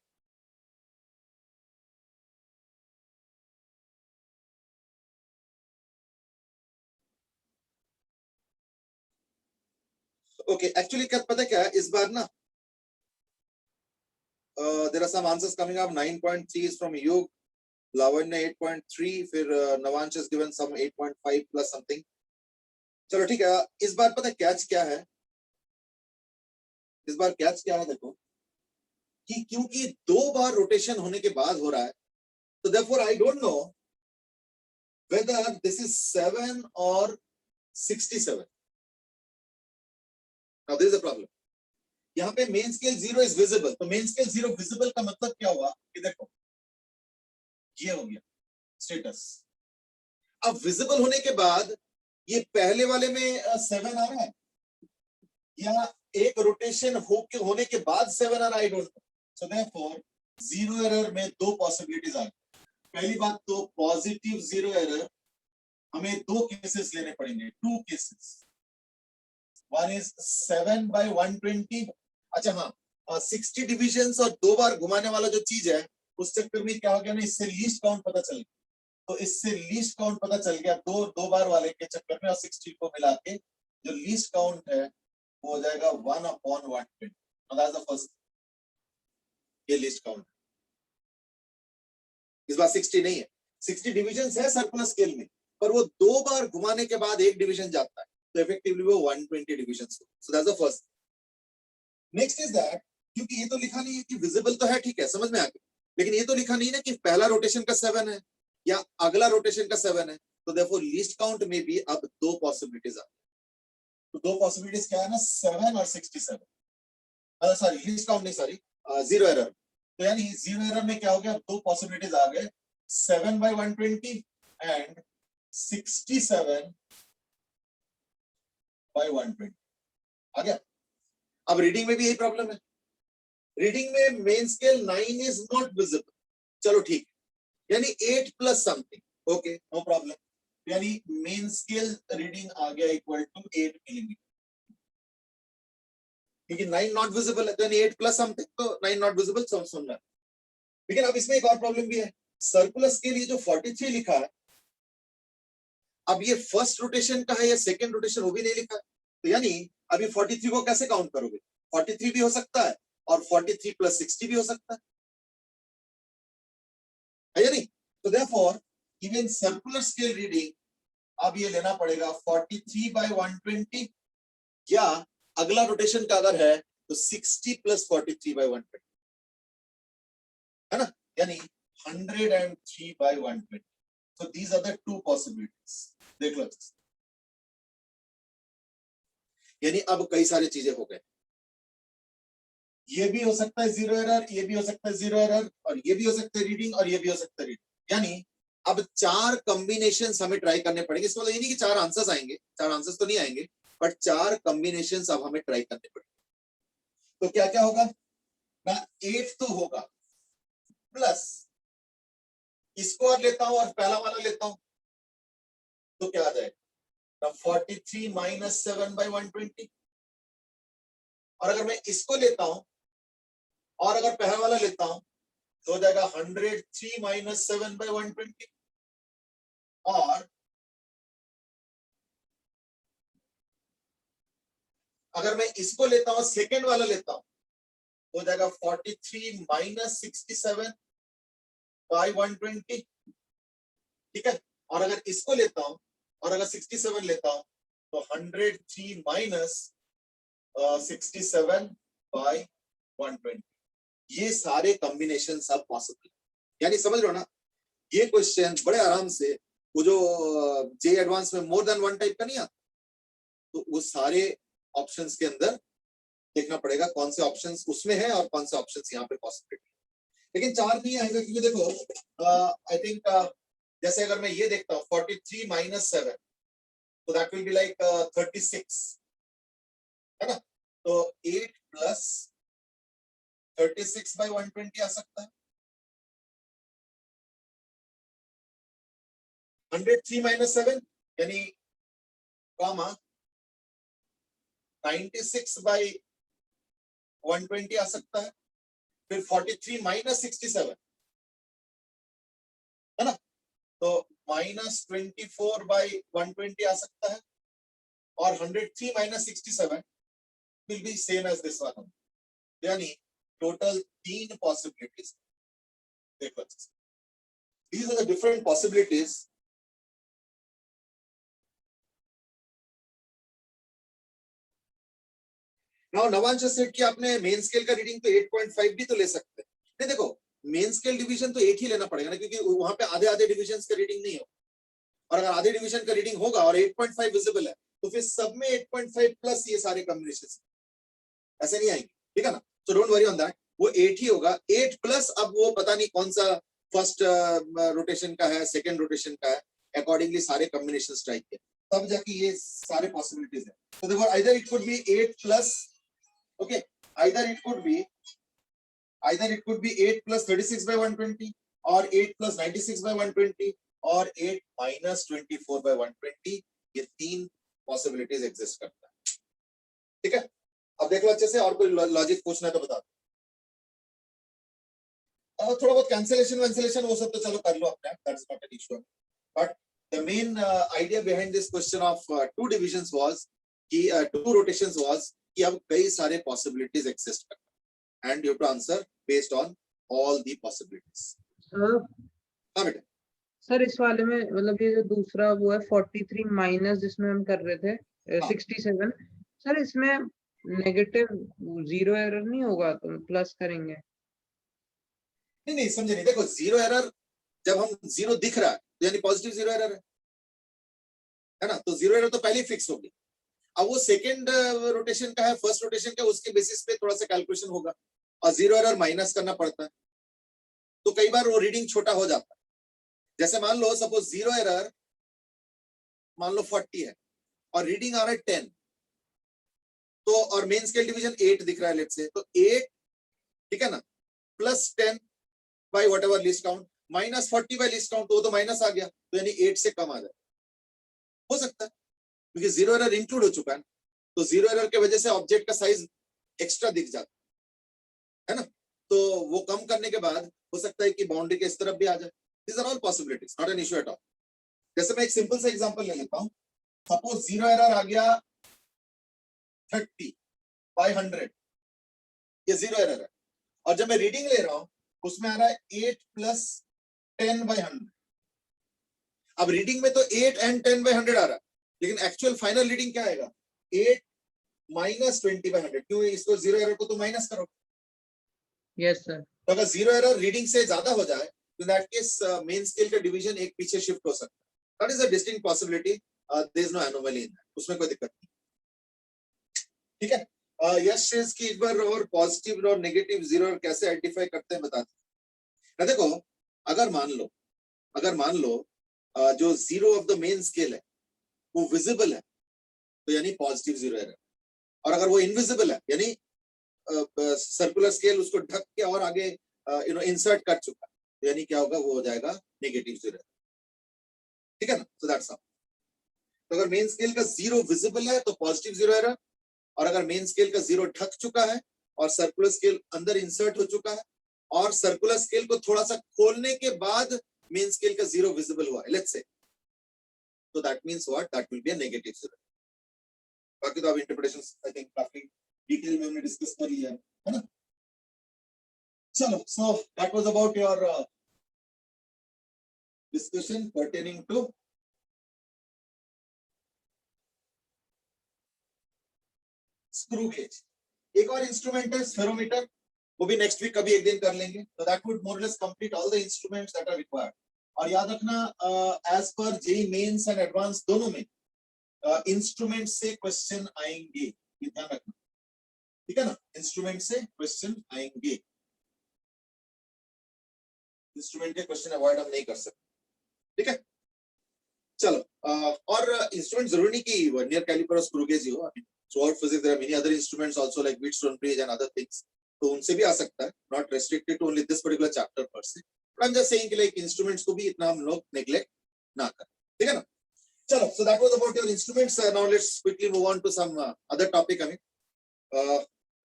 Speaker 1: ओके, एक्चुअली क्या पता क्या है, इस बार ना there are some answers coming up. 9.3 is from Yug, Lavanya 8.3, फिर Navansh has given some 8.5 plus something. चलो ठीक है, इस बार पता कैच क्या है? इस बार कैच क्या है देखो, कि क्योंकि 2 बार रोटेशन होने के बाद हो रहा है, तो therefore I don't know whether this is 7 or 67. Now there is a problem. यहाँ पे मेन स्केल 0 इज विजिबल, तो मेन स्केल 0 विजिबल का मतलब क्या हुआ कि देखो ये हो गया स्टेटस। अब विजिबल होने के बाद ये पहले वाले में 7 आ रहा है या एक रोटेशन होने के बाद 7 आ रहा है, I don't know. So therefore 0 error में 2 पॉसिबिलिटीज आ गई। पहली बात तो पॉजिटिव 0 एरर हमें 2 केसेस लेने पड़ेंगे, 2 केसेस। One is 7 by 120। अच्छा हाँ, 60 डिविजन्स और 2 बार घुमाने वाला जो चीज है उस चक्कर में क्या हो गया ना, इससे लीस्ट काउंट पता चल गया। तो इससे लीस्ट काउंट पता चल गया 2 बार वाले के चक्कर में, और 60 को मिला के जो लीस्ट काउंट है वो हो जाएगा 1/120। दैट्स द फर्स्ट, ये लीस्ट काउंट। इस बार 60 नहीं है, 60 डिविजन्स है सर्कुलर स्केल में, पर वो 2 बार घुमाने के बाद एक डिवीजन जाता है, तो इफेक्टिवली वो 120 divisions. So that's the first. Next is that, क्योंकि ये तो लिखा नहीं है कि विजिबल तो है, ठीक है, समझ में आ गया, लेकिन ये तो लिखा नहीं है ना कि पहला रोटेशन का 7 है या अगला रोटेशन का 7 है, तो देयरफॉर लीस्ट काउंट में भी अब 2 पॉसिबिलिटीज आ, तो 2 पॉसिबिलिटीज क्या है ना, 7 और 67। सॉरी, लीस्ट काउंट नहीं, सॉरी, 0 एरर। तो यानी 0 एरर में क्या हो गया, 2 पॉसिबिलिटीज आ गए, 7 by 120 एंड 67 by 120 आ गया। अब रीडिंग में भी यही प्रॉब्लम है, रीडिंग में main scale 9 is not visible, चलो ठीक, यानी 8 plus something, okay, no problem, यानी मेन स्केल रीडिंग आ गया इक्वल टू 8 मिलीमीटर, क्योंकि 9 नॉट विजिबल है, तो यानी 8 प्लस समथिंग, तो 9 नॉट विजिबल, सुनना। लेकिन अब इसमें एक और प्रॉब्लम भी है, सर्कुलर स्केल ये जो 43 लिखा है, अब ये फर्स्ट रोटेशन का है या सेकंड रोटेशन, वो भी नहीं लिखा है, तो यानी अभी 43 को कैसे काउंट करोगे, 43 भी हो सकता है और 43 प्लस 60 भी हो सकता है या नहीं। तो therefore even circular scale reading अब ये लेना पड़ेगा 43 by 120, या अगला रोटेशन का अगर है तो 60 प्लस 43 by 120, है ना, यानी 103 by 120। So these are the 2 possibilities, देख लो, यानी अब कई सारी चीजें हो गए, ये भी हो सकता है 0 एरर, ये भी हो सकता है 0 एरर, और ये भी हो सकता है रीडिंग, और ये भी हो सकता है रीडिंग, यानी अब 4 कॉम्बिनेशंस हमें ट्राई करने पड़ेंगे। इसका मतलब ये नहीं कि 4 आंसर्स आएंगे, 4 आंसर्स तो नहीं आएंगे, बट 4 कॉम्बिनेशंस अब हमें ट्राई करने पड़ेंगे। तो क्या क्या होगा ना, 8 तो होगा, प्लस इसको और लेता हूं और पहला वाला लेता हूं, तो क्या आ जाएगा, 43 माइनस 7 by 120, और अगर मैं इसको लेता हूं और अगर पहला वाला लेता हूं तो हो जाएगा 103 माइनस 7 by 120, और अगर मैं इसको लेता हूं सेकेंड वाला लेता हूं तो हो जाएगा 43 माइनस 67 by 120, ठीक है, और अगर इसको लेता हूं और अगर 67 लेता हूं तो 103 माइनस 67 by 120। ये सारे कॉम्बिनेशन सब पॉसिबल, यानी समझ लो ना, ये क्वेश्चन बड़े आराम से, वो जो जे एडवांस में मोर देन 1 टाइप का नहीं आता, तो वो सारे ऑप्शंस के अंदर देखना पड़ेगा कौन से ऑप्शंस उसमें है और कौन से ऑप्शंस यहाँ पे पॉसिबिलिटी, लेकिन 4 नहीं आएगा, क्योंकि देखो आई थिंक जैसे अगर मैं ये देखता हूँ 43 माइनस 7, तो दैट विल बी लाइक 36, है ना, तो 8 प्लस 36 by 120 आ सकता है, 103 माइनस 7 यानी कॉमा 96 by 120 आ सकता है, फिर 43 माइनस 67, है ना, तो माइनस 24 by 120 आ सकता है, और 103 minus 67 will be same as this one, यानी टोटल 3 पॉसिबिलिटीज। देखो, these are the different possibilities। Now Navamsa set कि आपने मेन स्केल का रीडिंग तो 8.5 भी तो ले सकते हैं, नहीं देखो मेन स्केल डिवीजन तो 8 ही लेना पड़ेगा ना, क्योंकि वहां पे आधे आधे डिविजन्स का रीडिंग नहीं हो, और अगर आधे डिवीजन का रीडिंग होगा और 8.5 विजिबल है तो फिर सब में 8.5 प्लस ये सारे कॉम्बिनेशंस ऐसे नहीं आएंगे, ठीक है ना, so don't worry on that, वो 8 ही होगा, 8 प्लस अब वो पता नहीं कौन सा फर्स्ट रोटेशन का है, सेकंड रोटेशन का है, अकॉर्डिंगली सारे कॉम्बिनेशंस ट्राई किए, तब जाके ये सारे पॉसिबिलिटीज है। तो देखो either it could be 8 plus, okay, either it could be 8 plus 36 by 120 or 8 plus 96 by 120 or 8 minus 24 by 120, ये 3 पॉसिबिलिटीज एग्जिस्ट करता है, ठीक है। अब देख लो अच्छे से, और कोई लॉजिक पूछना है तो बता दो, और थोड़ा बहुत कैंसिलेशन वो सब तो चलो कर लो अपने, that's not an issue, but the main idea behind this question of 2 divisions was कि 2 rotations was कि अब कई सारे possibilities exist करते हैं and you have to answer based on all the possibilities।
Speaker 2: Sir
Speaker 1: हाँ बेटा,
Speaker 2: सर इस वाले में मतलब ये जो दूसरा वो है 43 माइनस जिसमें हम कर रहे थे
Speaker 1: हाँ।
Speaker 2: 67, सर इसमें नेगेटिव जीरो एरर नहीं होगा तो प्लस करेंगे?
Speaker 1: नहीं नहीं समझे नहीं, देखो जीरो एरर जब हम जीरो दिख रहा है तो यानी पॉजिटिव जीरो एरर है ना, तो जीरो एरर तो पहले ही फिक्स होगी। अब वो सेकंड रोटेशन का है, फर्स्ट रोटेशन का, उसके बेसिस पे थोड़ा सा कैलकुलेशन होगा और जीरो एरर माइनस करना पड़ता है, तो कई बार वो रीडिंग छोटा हो जाता है। जैसे मान लो सपोज जीरो एरर मान लो 40 है और रीडिंग आ रहा है 10, तो और मेन स्केल डिवीजन 8 दिख रहा है लेट्स से, तो 8 ठीक है ना plus 10 by whatever least count minus 40 by least count, तो वो तो माइनस आ गया, तो यानी 8 से कम आ जाए, हो सकता है क्योंकि जीरो एरर इंक्लूड हो चुका है, तो जीरो एरर की वजह से ऑब्जेक्ट का साइज एक्स्ट्रा दिख जाता है ना, तो वो कम करने के बाद हो सकता है कि बाउंड्री के इस तरफ भी आ जाए। These are all possibilities, not an issue at all. जैसे मैं एक सिंपल सा एग्जांपल ले लेता हूं, सपोज जीरो एरर आ गया 30 बाय 100, ये जीरो एरर है, और जब मैं रीडिंग ले रहा हूं उसमें आ रहा है 8 प्लस 10 बाय 100। अब रीडिंग में तो 8 एंड 10 बाय 100 आ रहा है, लेकिन एक्चुअल फाइनल रीडिंग क्या आएगा 8 माइनस 20 बाय 100, क्यों इसको जीरो एरर को तो माइनस करो।
Speaker 2: Yes sir.
Speaker 1: तो अगर जीरो एरर रीडिंग से ज्यादा हो जाए तो दैट केस मेन स्केल का डिवीजन एक पीछे शिफ्ट हो सकता है, that is a distinct possibility, there is no anomaly in that, उसमें कोई दिक्कत नहीं, ठीक है। यस सेज कि एक बार और पॉजिटिव और नेगेटिव जीरो कैसे आइडेंटिफाई करते हैं बताते हैं ना। देखो अगर मान लो जो zero of the main scale है वो विजिबल है तो यानी पॉजिटिव जीरो एरर, और अगर वो इनविजिबल है यानी सर्कुलर स्केल उसको ढक के और आगे इंसर्ट कर चुका है, तो यानी क्या होगा, वो हो जाएगा नेगेटिव जीरो, ठीक है ना। सो दैट्स हाउ, तो अगर मेन स्केल का जीरो विजिबल है तो पॉजिटिव जीरो एरर, और अगर मेन स्केल का जीरो ढक चुका है और सर्कुलर स्केल अंदर इंसर्ट हो चुका है और सर्कुलर स्केल को थोड़ा सा खोलने के बाद मेन स्केल का जीरो विजिबल हुआ है लेट्स से, तो that means what, that will be a negative zero. बाकी तो अब इंटरप्रिटेशन आई थिंक काफी डिटेल में हमने डिस्कस कर लिया है ना। चलो, so that was about your discussion pertaining to screw gauge। एक और इंस्ट्रूमेंट है स्फेरोमीटर, वो भी नेक्स्ट वीक कभी एक दिन कर लेंगे, तो that would more less complete all the instruments that are required. और याद रखना as per JEE mains and advance दोनों में इंस्ट्रूमेंट से क्वेश्चन आएंगे, ये ध्यान रखना, ठीक है ना। इंस्ट्रूमेंट से क्वेश्चन आएंगे, इंस्ट्रूमेंट के क्वेश्चन अवॉइड हम नहीं कर सकते, ठीक है। चलो और इंस्ट्रूमेंट जरूरी नहीं कि वर्नियर कैलिपर और स्क्रू गेज ही हो, throughout physics there are many other instruments also like Wheatstone bridge and other things, तो उनसे भी आ सकता है, not restricted to only this particular chapter per se, but I'm just saying कि like instruments को भी इतना हम लोग neglect ना करें, ठीक है ना। चलो, so that was about your instruments, now let's quickly move on to some other topic। I mean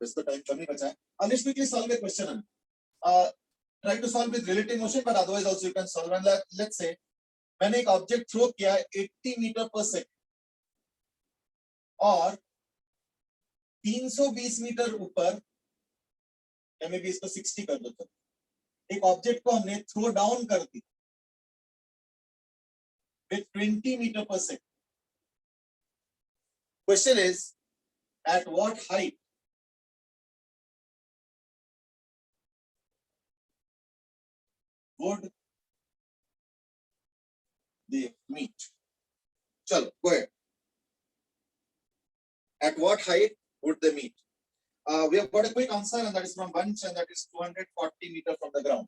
Speaker 1: just the time कम ही बचा है, let's quickly solve a question। Try to solve with relative motion but otherwise also you can solve, and let's say मैंने एक object throw किया 80 metre per second और 320 metre ऊपर, या मे भी इसको 60 कर दो, तो एक ऑब्जेक्ट को हमने थ्रो डाउन कर दी with 20 meter per second. Question is at what height would they meet. चलो go ahead, at what height would they meet? We have got a quick answer and that is from Vanch and that is 240 meter from the ground।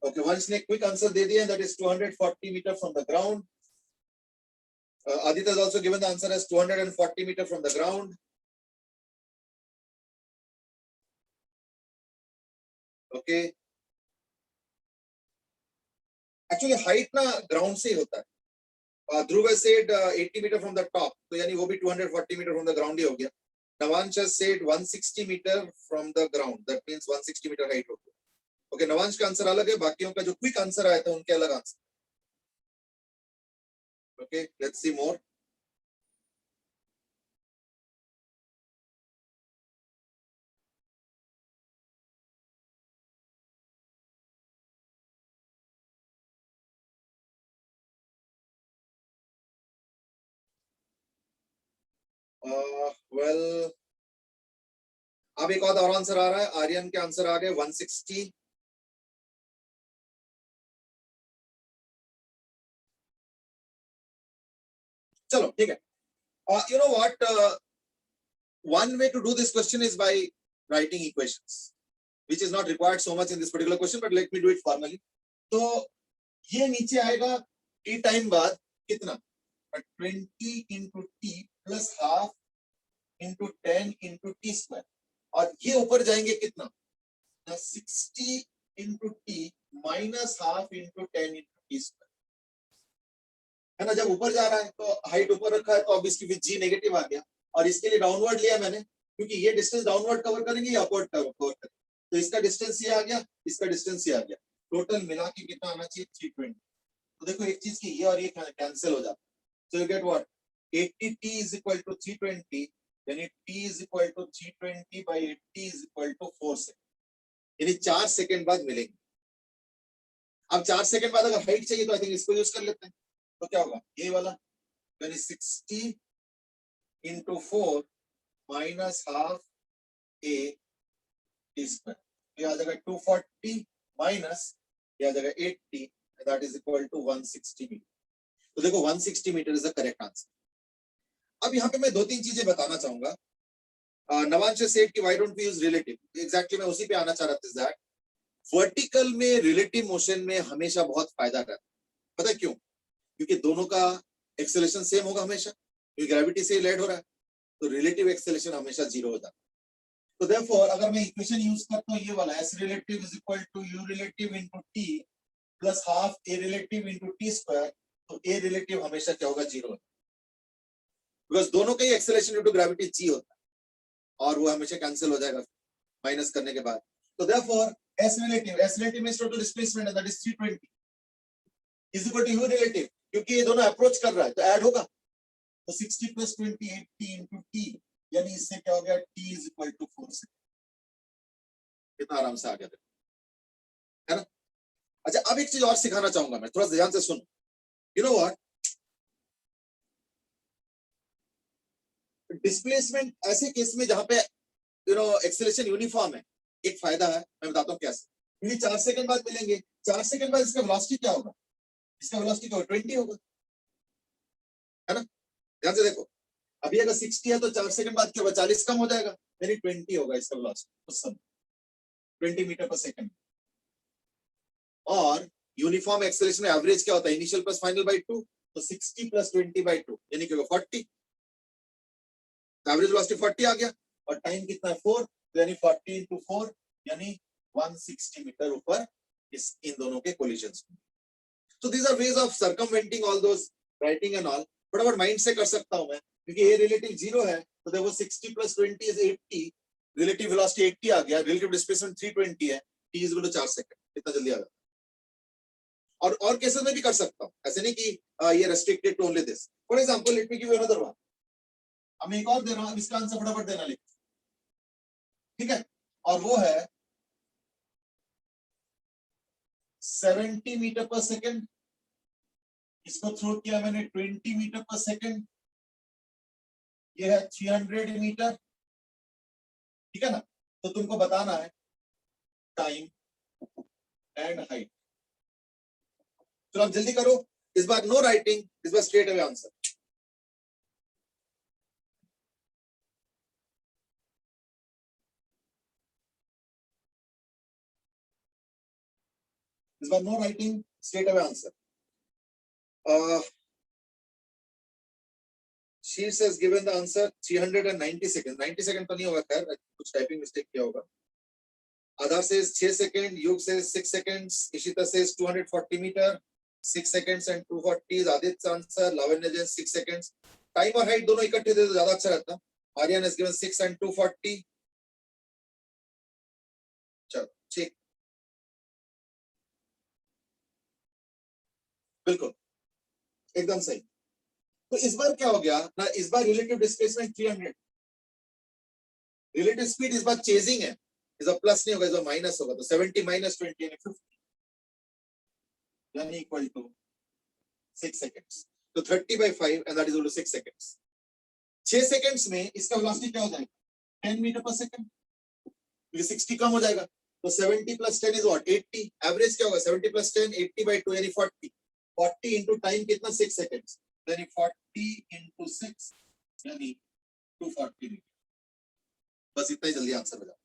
Speaker 1: Okay, Vanch ने quick answer दे दिया and that is 240 meter from the ground। Aditya has also given the answer as 240 meter from the ground। Okay, actually height ना ground से ही होता है। Dhruv has said 80 meter from the top, तो यानी वो भी 240 meter from the ground ही हो गया। Navansh has said 160 meter from the ground, that means 160 meter height हो गया। Okay, नवांश का आंसर अलग है, बाकियों का जो क्विक आंसर आया था उनके अलग answer. Okay, let's see more। Well अब एक और आंसर आ रहा है, आर्यन के आंसर आ गए 160। चलो ठीक है। You know what? One way to do this question is by writing equations, which is not required so much in this particular question, but let me do it formally. तो ये नीचे आएगा t टाइम बाद कितना? 20 into t plus half into 10 into t square, और ये ऊपर जाएंगे कितना? 60 into t minus half into 10 into t square, है ना। जब ऊपर जा रहा है तो हाइट ऊपर रखा है, तो अब इसकी जी नेगेटिव आ गया, और इसके लिए डाउनवर्ड लिया मैंने, क्योंकि ये डिस्टेंस डाउनवर्ड कवर करेंगे या अपवर्ड कवर करेंगे। तो इसका डिस्टेंस ये आ गया, इसका डिस्टेंस ये आ गया, टोटल मिला के कितना आना चाहिए? 320। तो देखो एक चीज की ये और ये कैंसिल हो जाता है, so you get what? 80t is equal to 320, यानी t is equal to 320 by 80 is equal to 4 second, यानी 4 सेकंड बाद मिलेंगे। अब 4 सेकंड बाद अगर हाइट चाहिए तो आई थिंक इसको यूज कर लेते हैं। तो क्या होगा? ये वाला, यानी 60 into 4 minus half a t square, ये आ जाएगा 240 minus ये आ जाएगा 80, that is equal to 160 metre. तो देखो 160 metre is the correct answer. अब यहाँ पे मैं 2-3 चीजें बताना चाहूंगा। नवांश सेड कि why don't we use relative, exactly मैं उसी पे आना चाह रहा था। दैट वर्टिकल में रिलेटिव मोशन में हमेशा बहुत फायदा रहता है, पता है क्यों? क्योंकि दोनों का एक्सेलरेशन सेम होगा हमेशा, क्योंकि ग्रेविटी से लेड हो रहा है, तो रिलेटिव एक्सेलरेशन हमेशा 0 हो जाता है। तो देयरफॉर अगर मैं इक्वेशन यूज करता हूं ये वाला, s relative is equal to u relative into t plus half a relative into t square, तो a रिलेटिव हमेशा क्या होगा? 0 होगा, बिकॉज़ दोनों का ही acceleration due to gravity g होता है, और वो हमेशा कैंसिल हो जाएगा माइनस करने के बाद। तो therefore s relative means total displacement, that is 320 is equal to u relative, क्योंकि ये दोनों अप्रोच कर रहा है तो ऐड होगा। तो 60 प्लस 20 80 इनटू t, यानी इससे क्या हो गया? t is equal to 4 second. कितना आराम से आ गया, है ना। अच्छा अब एक चीज और सिखाना चाहूंगा मैं, थोड़ा ध्यान से सुनो। यू नो व्हाट, डिस्प्लेसमेंट ऐसे केस में जहां पे एक्सेलरेशन यूनिफॉर्म है, एक फायदा है, मैं बताता हूँ कैसे। क्योंकि 4 सेकंड बाद मिलेंगे, 4 सेकंड बाद इसका वेलोसिटी क्या होगा? इसका वेलोसिटी क्या होगा? 20 होगा, है ना। ध्यान से देखो, अभी अगर 60 है तो 4 सेकंड बाद क्या होगा? 40 कम हो जाएगा, यानी 20 होगा इसका वेलोसिटी उस समय, 20 मीटर पर सेकंड। और यूनिफॉर्म एक्सेलरेशन में एवरेज क्या होता है? इनिशियल प्लस फाइनल बाय 2, तो 60 प्लस 20 बाय 2 यानी क्या होगा? 40। एवरेज वेलोसिटी 40 आ गया, और टाइम कितना है? 4, तो यानी 40 into 4 यानी 160 मीटर ऊपर इन दोनों के कोलिजन्स में। So these are ways of circumventing all those writing and all, फटाफट माइंड से कर सकता हूं मैं, क्योंकि ये रिलेटिव 0 है, तो देखो 60 plus 20 is 80, रिलेटिव वेलोसिटी 80 आ गया, रिलेटिव डिस्प्लेसमेंट 320 है, t is equal to 4 second, इतना जल्दी आ जाता। और केसेस में भी कर सकता हूं, ऐसे नहीं कि ये restricted to only this. For example let me give you another one. अब मैं एक और दे रहा हूं, इसका आंसर फटाफट देना लिख, ठीक है। और वो है 70 मीटर पर सेकंड, इसको थ्रो किया मैंने 20 मीटर पर सेकंड, ये है 300 मीटर, ठीक है ना। तो तुमको बताना है टाइम एंड हाइट। चलो आप जल्दी करो, इस बार नो राइटिंग, इस बार स्ट्रेट अवे आंसर। इस बार no writing, straight away answer. She says given the answer 390 seconds, 90 second तो नहीं होगा, खैर कुछ टाइपिंग मिस्टेक किया होगा। Aadhar says 6 second, Yug says 6 seconds, Ishita says 240 meter, 6 seconds and 240 is Adit's answer, Lavanya says 6 seconds। Time और हाइट दोनों इकट्ठे दे तो ज्यादा अच्छा रहता। Aryan has given 6 and 240। चलो ठीक, बिल्कुल एकदम सही। तो इस बार क्या हो गया ना, इस बार रिलेटिव डिस्प्लेसमेंट 300, रिलेटिव स्पीड इस बार चेजिंग है, इस बार प्लस नहीं होगा, इस बार माइनस होगा, तो 70 minus 20 यानी 50 यानी इक्वल टू 6 seconds। तो 30 by 5 and that is equal to 6 seconds। 6 seconds में इसका वेलोसिटी क्या हो जाएगा 10 मीटर पर सेकंड, 60 कम हो जाएगा, तो 70 प्लस 10 इज व्हाट 80, एवरेज क्या होगा 70 प्लस 10 80 by 2 यानी 40, 40 into टाइम कितना 6 सेकंड्स, यानी 40 into 6 यानी 240 मीटर। बस इतना ही जल्दी आंसर हो जाए,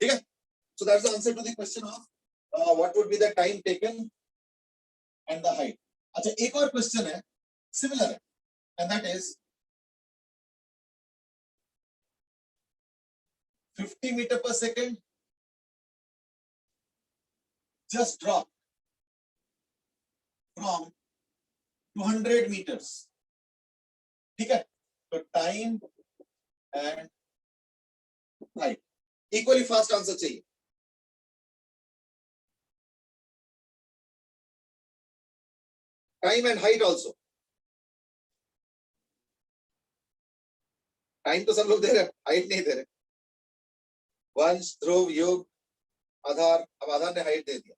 Speaker 1: ठीक है। So that's the answer to the question of what would be the time taken and the height. अच्छा एक और क्वेश्चन है सिमिलर है, and that is 50 meter per second just drop from 200 meters, ठीक है। तो time and height equally fast answer चाहिए। Time and height also, time तो सब लोग दे रहे हैं, हाइट नहीं दे रहे। वंश, ध्रुव, योग, आधार, अब आधार ने हाइट दे दिया।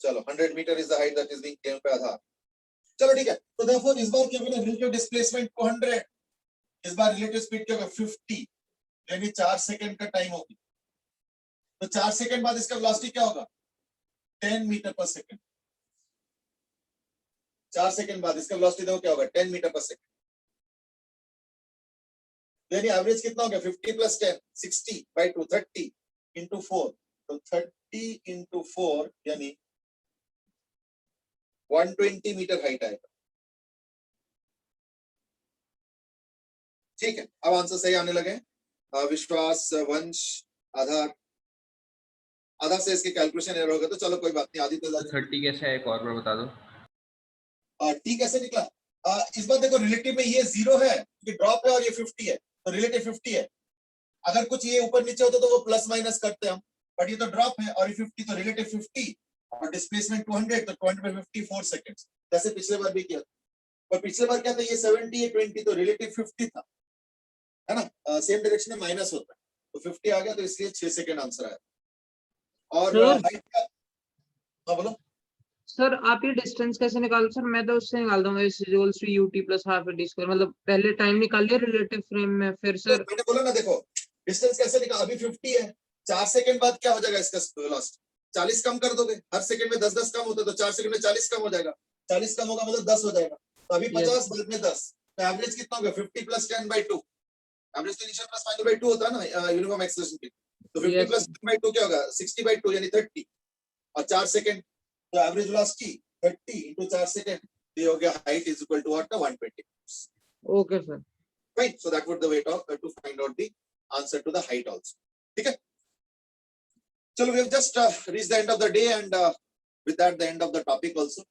Speaker 1: चलो 100 meter is the height that is being given by Aadhar. चलो ठीक है, तो देयरफॉर इस बार क्या होगा, रिलेटिव डिस्प्लेसमेंट 200, इस बार रिलेटिव स्पीड क्या होगा 50, यानी 4 सेकंड का टाइम होगी। तो 4 सेकंड बाद इसका वेलोसिटी क्या होगा 10 मीटर पर सेकंड। 4 सेकंड बाद इसका वेलोसिटी देखो क्या होगा 10 मीटर पर सेकंड, यानी एवरेज कितना हो गया 50 प्लस 10 60 by 2 30 into 4, तो 30 into 4 यानी 120 मीटर हाइट आएगा। ठीक है, अब आंसर सही आने लगे। विश्वास, वंश, आधार, आधार से इसके कैलकुलेशन एरर होगा, तो चलो कोई बात नहीं। आदि तो
Speaker 5: 30 कैसे है, एक और बार बता दो।
Speaker 1: टी कैसे निकला? इस बार देखो रिलेटिव में ये 0 है, ये ड्रॉप है, और ये 50 है, तो रिलेटिव 50 है। अगर कुछ ये ऊपर नीचे होता तो वो प्लस माइनस करते हम, बट ये तो ड्रॉप है और ये 50, तो रिलेटिव 50 और डिस्प्लेसमेंट 200, तो 20 by 50 4 सेकंड्स, जैसे पिछले बार भी किया। और पिछले बार क्या था, ये 70 ये 20, तो रिलेटिव 50 था, है ना। सेम डायरेक्शन में माइनस होता है, तो 50 आ गया, तो इसलिए 6 सेकंड आंसर आया। और हाइट का, हाँ बोलो
Speaker 2: सर आप ये डिस्टेंस कैसे निकाल, सर मैं तो उससे निकाल दूंगा इस equals to ut plus half d square, मतलब पहले टाइम निकाल लिया रिलेटिव फ्रेम में, फिर
Speaker 1: तो
Speaker 2: सर
Speaker 1: मैंने बोला ना, देखो डिस्टेंस कैसे निकाल, अभी 50 है, 4 सेकंड बाद क्या हो जाएगा इसका वेलोसिटी 40 कम कर दोगे, हर सेकंड में 10 10 कम होता है, तो 4 सेकंड में 40 कम हो जाएगा, 40 कम होगा मतलब 10 हो जाएगा, तो अभी 50 बाद में 10, तो एवरेज कितना होगा 50 प्लस 10 by 2, एवरेज तो इनिशियल प्लस फाइनल by 2 होता है ना यूनिफॉर्म एक्सेलरेशन की, तो 50 प्लस 10 by 2 क्या होगा 60 by 2 यानी 30, और 4 सेकंड, तो एवरेज वेलोसिटी 30 into 4 सेकंड, ये हो गया height is equal to what 120।
Speaker 2: Okay sir,
Speaker 1: Right, so that would the way to find out the answer to the height also. ठीक है, चलो we have just reached the end of the day, and with that the end of the topic also.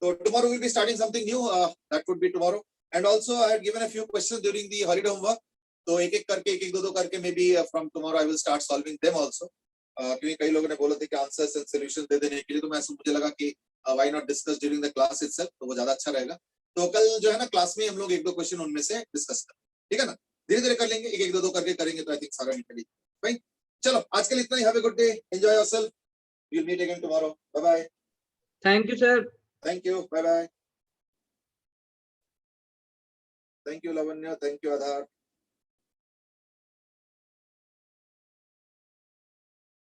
Speaker 1: So tomorrow we'll be starting something new, that would be tomorrow, and also I have given a few questions during the holiday homework, तो एक एक करके, एक एक दो करके maybe from tomorrow I will start solving them also, क्योंकि कई लोगों ने बोला था कि आंसर्स एंड सॉल्यूशन दे देने के लिए, तो मैं मुझे लगा कि why not discuss during the class itself, तो वो ज्यादा अच्छा रहेगा। तो कल जो है ना क्लास में हम लोग एक दो क्वेश्चन उनमें से डिस्कस करें, ठीक है ना, धीरे धीरे कर लेंगे, एक एक दो करके करेंगे, तो आई थिंक सारा निकल फाइन। चलो आज के लिए इतना ही, have a good day, enjoy yourself, we will meet again tomorrow, bye bye.
Speaker 2: Thank you sir.
Speaker 1: Thank you, bye bye. Thank you Lavanya, thank you Aadhaar.